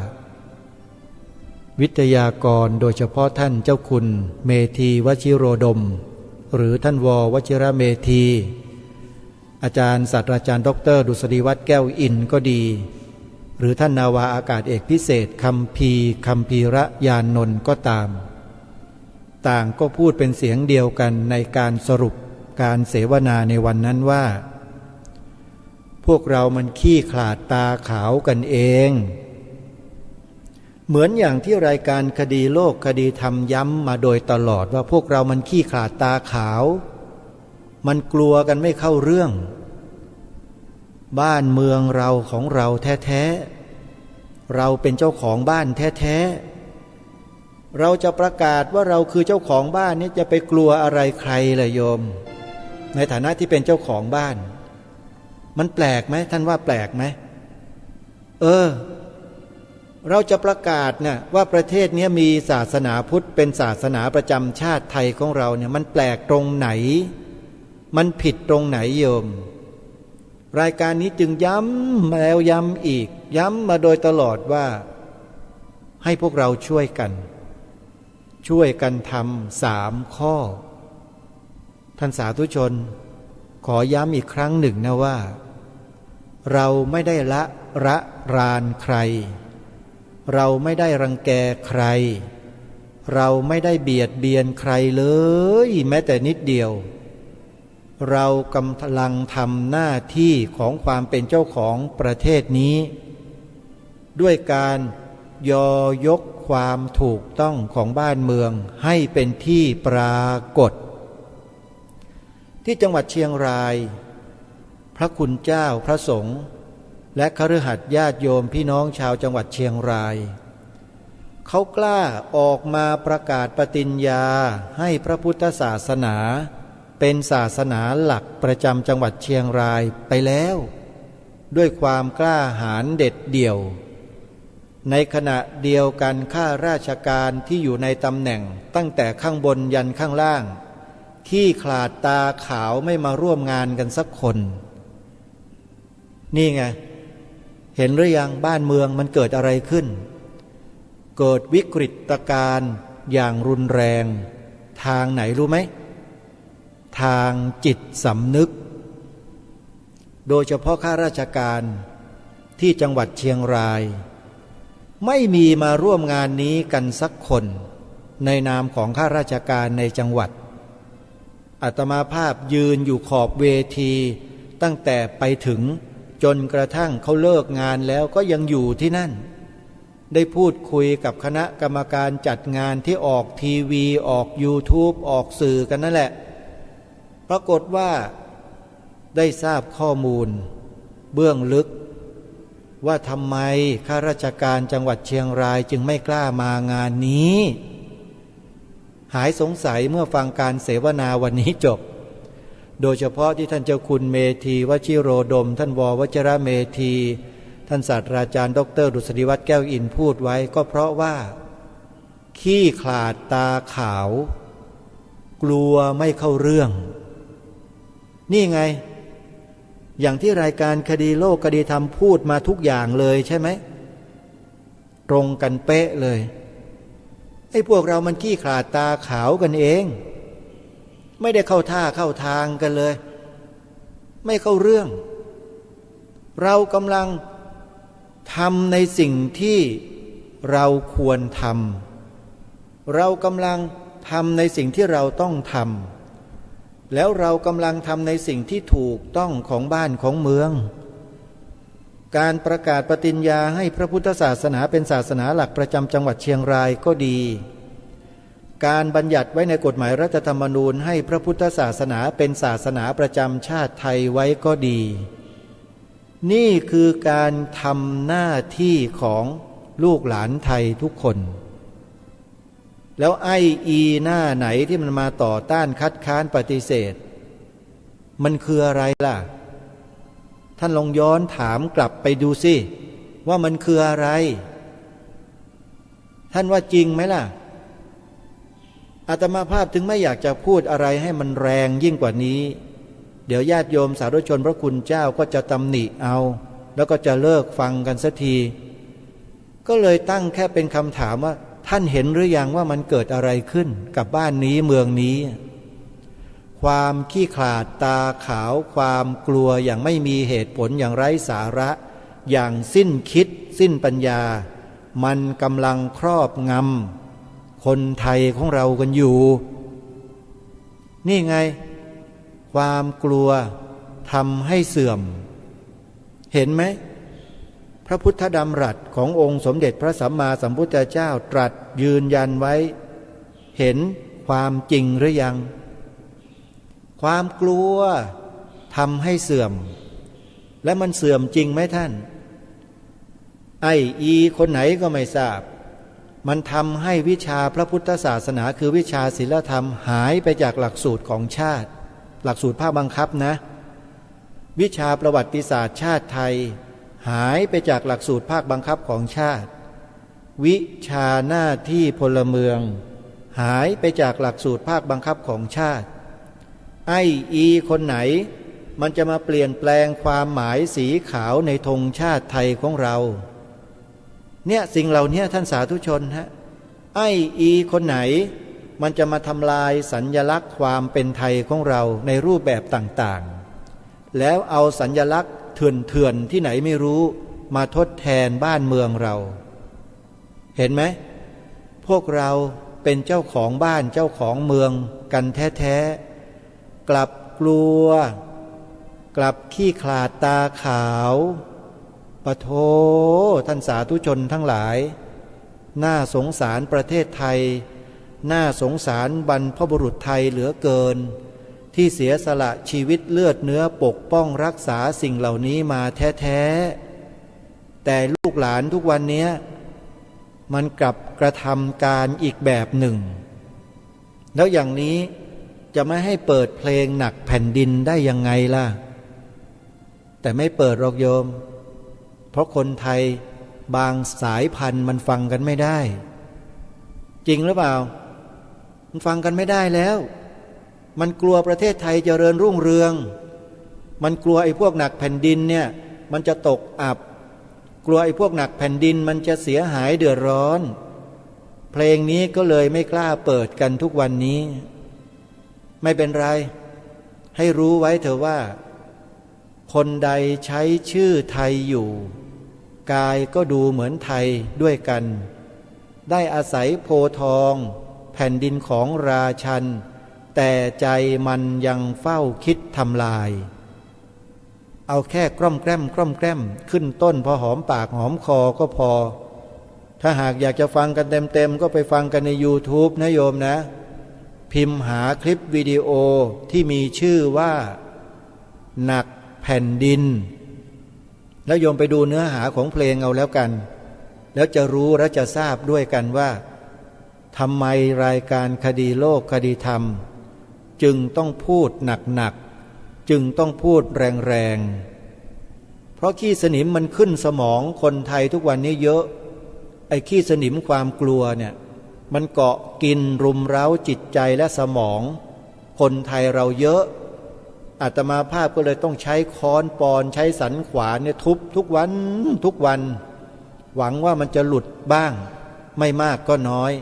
วิทยากรโดยเฉพาะท่านเจ้าคุณเมธีวชิโรดมหรือท่านว.วชิระเมธีอาจารย์ศาสตราจารย์ดร.ดุษฎีวัฒน์แก้วอินทร์ก็ดีหรือท่านนาวาอากาศเอกพิเศษคัมภีรยานนท์ก็ตามต่างก็พูดเป็นเสียงเดียวกันในการสรุปการเสวนาในวันนั้นว่าพวกเรามันขี้ขลาดตาขาวกันเองเหมือนอย่างที่รายการคดีโลกคดีธรรมย้ำมาโดยตลอดว่าพวกเรามันขี้ขลาดตาขาวมันกลัวกันไม่เข้าเรื่องบ้านเมืองเราของเราแท้ๆเราเป็นเจ้าของบ้านแท้ๆเราจะประกาศว่าเราคือเจ้าของบ้านนี้จะไปกลัวอะไรใครล่ะโยมในฐานะที่เป็นเจ้าของบ้านมันแปลกไหมท่านว่าแปลกไหมเราจะประกาศนะว่าประเทศนี้มีศาสนาพุทธเป็นศาสนาประจำชาติไทยของเราเนี่ยมันแปลกตรงไหนมันผิดตรงไหนโยมรายการนี้จึงย้ำแล้วย้ำอีกย้ำมาโดยตลอดว่าให้พวกเราช่วยกันทำ3 ข้อท่านสาธุชนขอย้ำอีกครั้งหนึ่งนะว่าเราไม่ได้ละรานใครเราไม่ได้รังแกใครเราไม่ได้เบียดเบียนใครเลยแม้แต่นิดเดียวเรากำลังทำหน้าที่ของความเป็นเจ้าของประเทศนี้ ด้วยการยกความถูกต้องของบ้านเมืองให้เป็นที่ปรากฏที่จังหวัดเชียงรายพระคุณเจ้าพระสงฆ์และคฤหัสถ์ญาติโยมพี่น้องชาวจังหวัดเชียงรายเขากล้าออกมาประกาศปฏิญญาให้พระพุทธศาสนาเป็นศาสนาหลักประจำจังหวัดเชียงรายไปแล้วด้วยความกล้าหาญเด็ดเดี่ยวในขณะเดียวกันข้าราชการที่อยู่ในตำแหน่งตั้งแต่ข้างบนยันข้างล่างขี้ขลาดตาขาวไม่มาร่วมงานกันสักคนนี่ไงเห็นหรือยังบ้านเมืองมันเกิดอะไรขึ้นเกิดวิกฤตการณ์อย่างรุนแรงทางไหนรู้ไหมทางจิตสำนึกโดยเฉพาะข้าราชการที่จังหวัดเชียงรายไม่มีมาร่วมงานนี้กันสักคนในนามของข้าราชการในจังหวัดอาตมาภาพยืนอยู่ขอบเวทีตั้งแต่ไปถึงจนกระทั่งเขาเลิกงานแล้วก็ยังอยู่ที่นั่นได้พูดคุยกับคณะกรรมการจัดงานที่ออกทีวีออก YouTube ออกสื่อกันนั่นแหละปรากฏว่าได้ทราบข้อมูลเบื้องลึกว่าทำไมข้าราชการจังหวัดเชียงรายจึงไม่กล้ามางานนี้หายสงสัยเมื่อฟังการเสวนาวันนี้จบโดยเฉพาะที่ท่านเจ้าคุณเมธีวชิโรดมท่านว.วชิระเมธีท่านศาสตราจารย์ดร.ดุษฎีวัฒน์แก้วอินพูดไว้ก็เพราะว่าขี้ขลาดตาขาวกลัวไม่เข้าเรื่องนี่ไงอย่างที่รายการคดีโลกคดีธรรมพูดมาทุกอย่างเลยใช่ไหมตรงกันเป๊ะเลยไอ้พวกเรามันขี้ขลาดตาขาวกันเองไม่ได้เข้าท่าเข้าทางกันเลยไม่เข้าเรื่องเรากำลังทำในสิ่งที่เราควรทำเรากำลังทำในสิ่งที่เราต้องทำแล้วเรากำลังทำในสิ่งที่ถูกต้องของบ้านของเมืองการประกาศปฏิญญาให้พระพุทธศาสนาเป็นศาสนาหลักประจำจังหวัดเชียงรายก็ดีการบัญญัติไว้ในกฎหมายรัฐธรรมนูญให้พระพุทธศาสนาเป็นศาสนาประจำชาติไทยไว้ก็ดีนี่คือการทำหน้าที่ของลูกหลานไทยทุกคนแล้วไอ้อีหน้าไหนที่มันมาต่อต้านคัดค้านปฏิเสธมันคืออะไรล่ะท่านลองย้อนถามกลับไปดูสิว่ามันคืออะไรท่านว่าจริงไหมล่ะอาตมาภาพถึงไม่อยากจะพูดอะไรให้มันแรงยิ่งกว่านี้เดี๋ยวญาติโยมสาธุชนพระคุณเจ้าก็จะตำหนิเอาแล้วก็จะเลิกฟังกันสักทีก็เลยตั้งแค่เป็นคำถามว่าท่านเห็นหรือยังว่ามันเกิดอะไรขึ้นกับบ้านนี้เมืองนี้ความขี้ขลาดตาขาวความกลัวอย่างไม่มีเหตุผลอย่างไร้สาระอย่างสิ้นคิดสิ้นปัญญามันกำลังครอบงำคนไทยของเรากันอยู่นี่ไงความกลัวทำให้เสื่อมเห็นไหมพระพุทธดำรัสขององค์สมเด็จพระสัมมาสัมพุทธเจ้าตรัสยืนยันไว้เห็นความจริงหรือยังความกลัวทำให้เสื่อมและมันเสื่อมจริงไหมท่านไอ้อีคนไหนก็ไม่ทราบมันทำให้วิชาพระพุทธศาสนาคือวิชาศีลธรรมหายไปจากหลักสูตรของชาติหลักสูตรภาคบังคับนะวิชาประวัติศาสตร์ชาติไทยหายไปจากหลักสูตรภาคบังคับของชาติวิชาหน้าที่พลเมืองหายไปจากหลักสูตรภาคบังคับของชาติไอ้อีคนไหนมันจะมาเปลี่ยนแปลงความหมายสีขาวในธงชาติไทยของเราเนี่ยสิ่งเหล่านี้ท่านสาธุชนฮะไอ้อีคนไหนมันจะมาทำลายสัญลักษณ์ความเป็นไทยของเราในรูปแบบต่างๆแล้วเอาสัญลักษณ์เถื่อนๆที่ไหนไม่รู้มาทดแทนบ้านเมืองเราเห็นไหมพวกเราเป็นเจ้าของบ้านเจ้าของเมืองกันแท้ๆกลับกลัวกลับขี้ขลาดตาขาว ปะโถท่านสาธุชนทั้งหลายน่าสงสารประเทศไทยน่าสงสารบรรพบุรุษไทยเหลือเกินที่เสียสละชีวิตเลือดเนื้อปกป้องรักษาสิ่งเหล่านี้มาแท้ๆแต่ลูกหลานทุกวันนี้มันกลับกระทำการอีกแบบหนึ่งแล้วอย่างนี้จะไม่ให้เปิดเพลงหนักแผ่นดินได้ยังไงล่ะแต่ไม่เปิดหรอกโยมเพราะคนไทยบางสายพันธุ์มันฟังกันไม่ได้จริงหรือเปล่ามันฟังกันไม่ได้แล้วมันกลัวประเทศไทยเจริญรุ่งเรืองมันกลัวไอ้พวกหนักแผ่นดินเนี่ยมันจะตกอับกลัวไอ้พวกหนักแผ่นดินมันจะเสียหายเดือดร้อนเพลงนี้ก็เลยไม่กล้าเปิดกันทุกวันนี้ไม่เป็นไรให้รู้ไว้เถอะว่าคนใดใช้ชื่อไทยอยู่กายก็ดูเหมือนไทยด้วยกันได้อาศัยโพธิ์ทองแผ่นดินของราชันแต่ใจมันยังเฝ้าคิดทำลายเอาแค่กล้อมแกล้มขึ้นต้นพอหอมปากหอมคอก็พอถ้าหากอยากจะฟังกันเต็มก็ไปฟังกันใน YouTube นะโยมนะพิมพ์หาคลิปวิดีโอที่มีชื่อว่าหนักแผ่นดินแล้วโยมไปดูเนื้อหาของเพลงเอาแล้วกันแล้วจะรู้และจะทราบด้วยกันว่าทำไมรายการคดีโลกคดีธรรมจึงต้องพูดหนักจึงต้องพูดแรงเพราะขี้สนิมมันขึ้นสมองคนไทยทุกวันนี้เยอะไอ้ขี้สนิมความกลัวเนี่ยมันเกาะกินรุมเร้าจิตใจและสมองคนไทยเราเยอะอาตมาภาพก็เลยต้องใช้ค้อนปอนใช้สันขวานเนี่ยทุบทุกวันหวังว่ามันจะหลุดบ้างไม่มากก็น้อย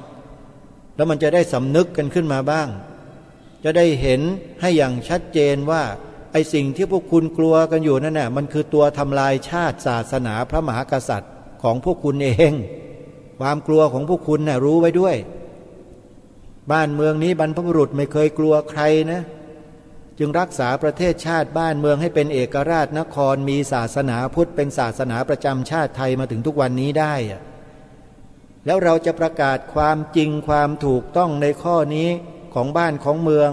แล้วมันจะได้สำนึกกันขึ้นมาบ้างจะได้เห็นให้อย่างชัดเจนว่าไอ้สิ่งที่พวกคุณกลัวกันอยู่นั่นน่ะมันคือตัวทำลายชาติศาสนาพระมหากษัตริย์ของพวกคุณเองความกลัวของพวกคุณน่ะรู้ไว้ด้วยบ้านเมืองนี้บรรพบุรุษไม่เคยกลัวใครนะจึงรักษาประเทศชาติบ้านเมืองให้เป็นเอกราชนครมีศาสนาพุทธเป็นศาสนาประจำชาติไทยมาถึงทุกวันนี้ได้แล้วเราจะประกาศความจริงความถูกต้องในข้อนี้ของบ้านของเมือง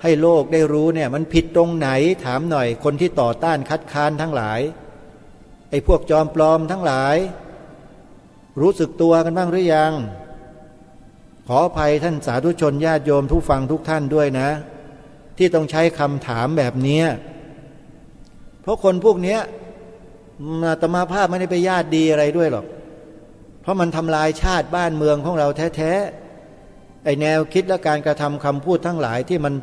ให้โลกได้รู้เนี่ยมันผิดตรงไหนถามหน่อยคนที่ต่อต้านคัดค้านทั้งหลายไอ้พวกจอมปลอมทั้งหลายรู้สึกตัวกันบ้างหรือยังขออภัยท่านสาธุชนญาติโยมผู้ฟังทุกท่านด้วยนะที่ต้องใช้คำถามแบบนี้เพราะคนพวกนี้อาตมาภาพไม่ได้ไปญาติดีอะไรด้วยหรอกเพราะมันทำลายชาติบ้านเมืองของเราแท้ๆไอแนวคิดและการกระทำคำพูดทั้งหลายที่มัน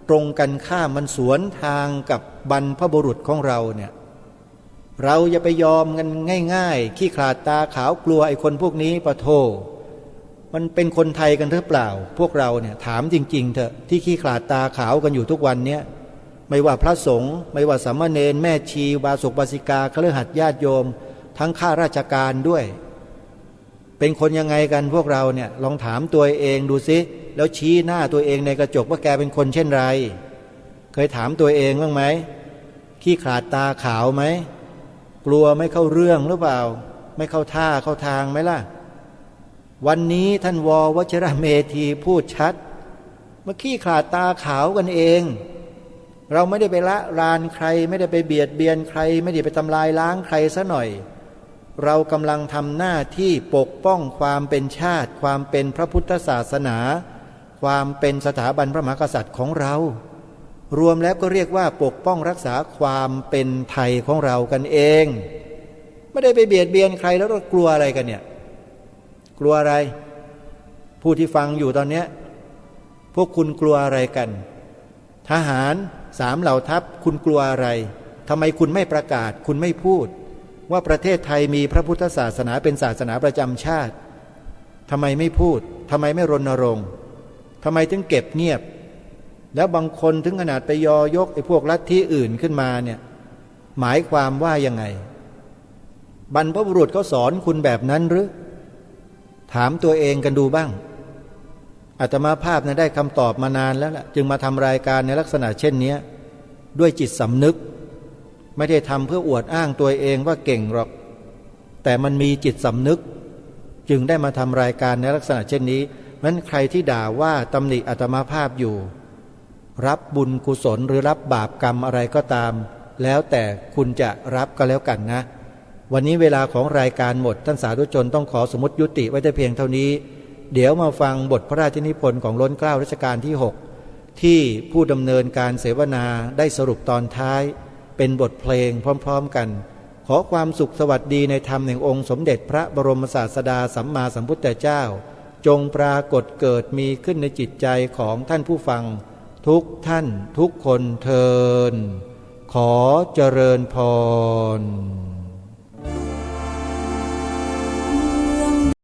ตรงกันข้ามมันสวนทางกับบรรพบุรุษของเราเนี่ยเราอย่าไปยอมกันง่ายๆขี้ขลาดตาขาวกลัวไอคนพวกนี้ปะโถมันเป็นคนไทยกันหรือเปล่าพวกเราเนี่ยถามจริงๆเถอะที่ขี้ขลาดตาขาวกันอยู่ทุกวันเนี้ยไม่ว่าพระสงฆ์ไม่ว่าสามเณรแม่ชีบาสุกบาสิกาคฤหัสถ์ญาติโยมทั้งข้าราชการด้วยเป็นคนยังไงกันพวกเราเนี่ยลองถามตัวเองดูสิแล้วชี้หน้าตัวเองในกระจกว่าแกเป็นคนเช่นไรเคยถามตัวเองบ้างไหมขี้ขลาดตาขาวไหมกลัวไม่เข้าเรื่องหรือเปล่าไม่เข้าท่าเข้าทางไหมล่ะวันนี้ท่านว.วชิระเมธีพูดชัดมาขี้ขลาดตาขาวกันเองเราไม่ได้ไปละลานใครไม่ได้ไปเบียดเบียนใครไม่ได้ไปทำลายล้างใครซะหน่อยเรากำลังทำหน้าที่ปกป้องความเป็นชาติความเป็นพระพุทธศาสนาความเป็นสถาบันพระมหากษัตริย์ของเรารวมแล้วก็เรียกว่าปกป้องรักษาความเป็นไทยของเรากันเองไม่ได้ไปเบียดเบียนใครแล้วเรากลัวอะไรกันเนี่ยกลัวอะไรผู้ที่ฟังอยู่ตอนนี้พวกคุณกลัวอะไรกันทหาร3เหล่าทัพคุณกลัวอะไรทำไมคุณไม่ประกาศคุณไม่พูดว่าประเทศไทยมีพระพุทธศาสนาเป็นศาสนาประจำชาติทำไมไม่พูดทำไมไม่รณรงค์ทำไมถึงเก็บเงียบแล้วบางคนถึงขนาดไปยอยกไอ้พวกลัทธิอื่นขึ้นมาเนี่ยหมายความว่ายังไงบรรพบุรุษเขาสอนคุณแบบนั้นหรือถามตัวเองกันดูบ้างอาตมาภาพได้คำตอบมานานแล้วล่ะจึงมาทำรายการในลักษณะเช่นนี้ด้วยจิตสำนึกไม่ได้ทำเพื่ออวดอ้างตัวเองว่าเก่งหรอก แต่มันมีจิตสำนึกจึงได้มาทำรายการในลักษณะเช่นนี้นั้นใครที่ด่าว่าตำหนิอาตมาภาพอยู่รับบุญกุศลหรือรับบาปกรรมอะไรก็ตามแล้วแต่คุณจะรับก็แล้วกันนะวันนี้เวลาของรายการหมดท่านสาธุชนต้องขอสมมติยุติไว้แต่เพียงเท่านี้เดี๋ยวมาฟังบทพระราชนิพนธ์ของล้นเกล้ารัชกาลที่6ที่ผู้ดำเนินการเสวนาได้สรุปตอนท้ายเป็นบทเพลงพร้อมๆกันขอความสุขสวัสดีในธรรมแห่งองค์สมเด็จพระบรมศาสดาสัมมาสัมพุทธเจ้าจงปรากฏเกิดมีขึ้นในจิตใจของท่านผู้ฟังทุกท่านทุกคนเทินขอเจริญพร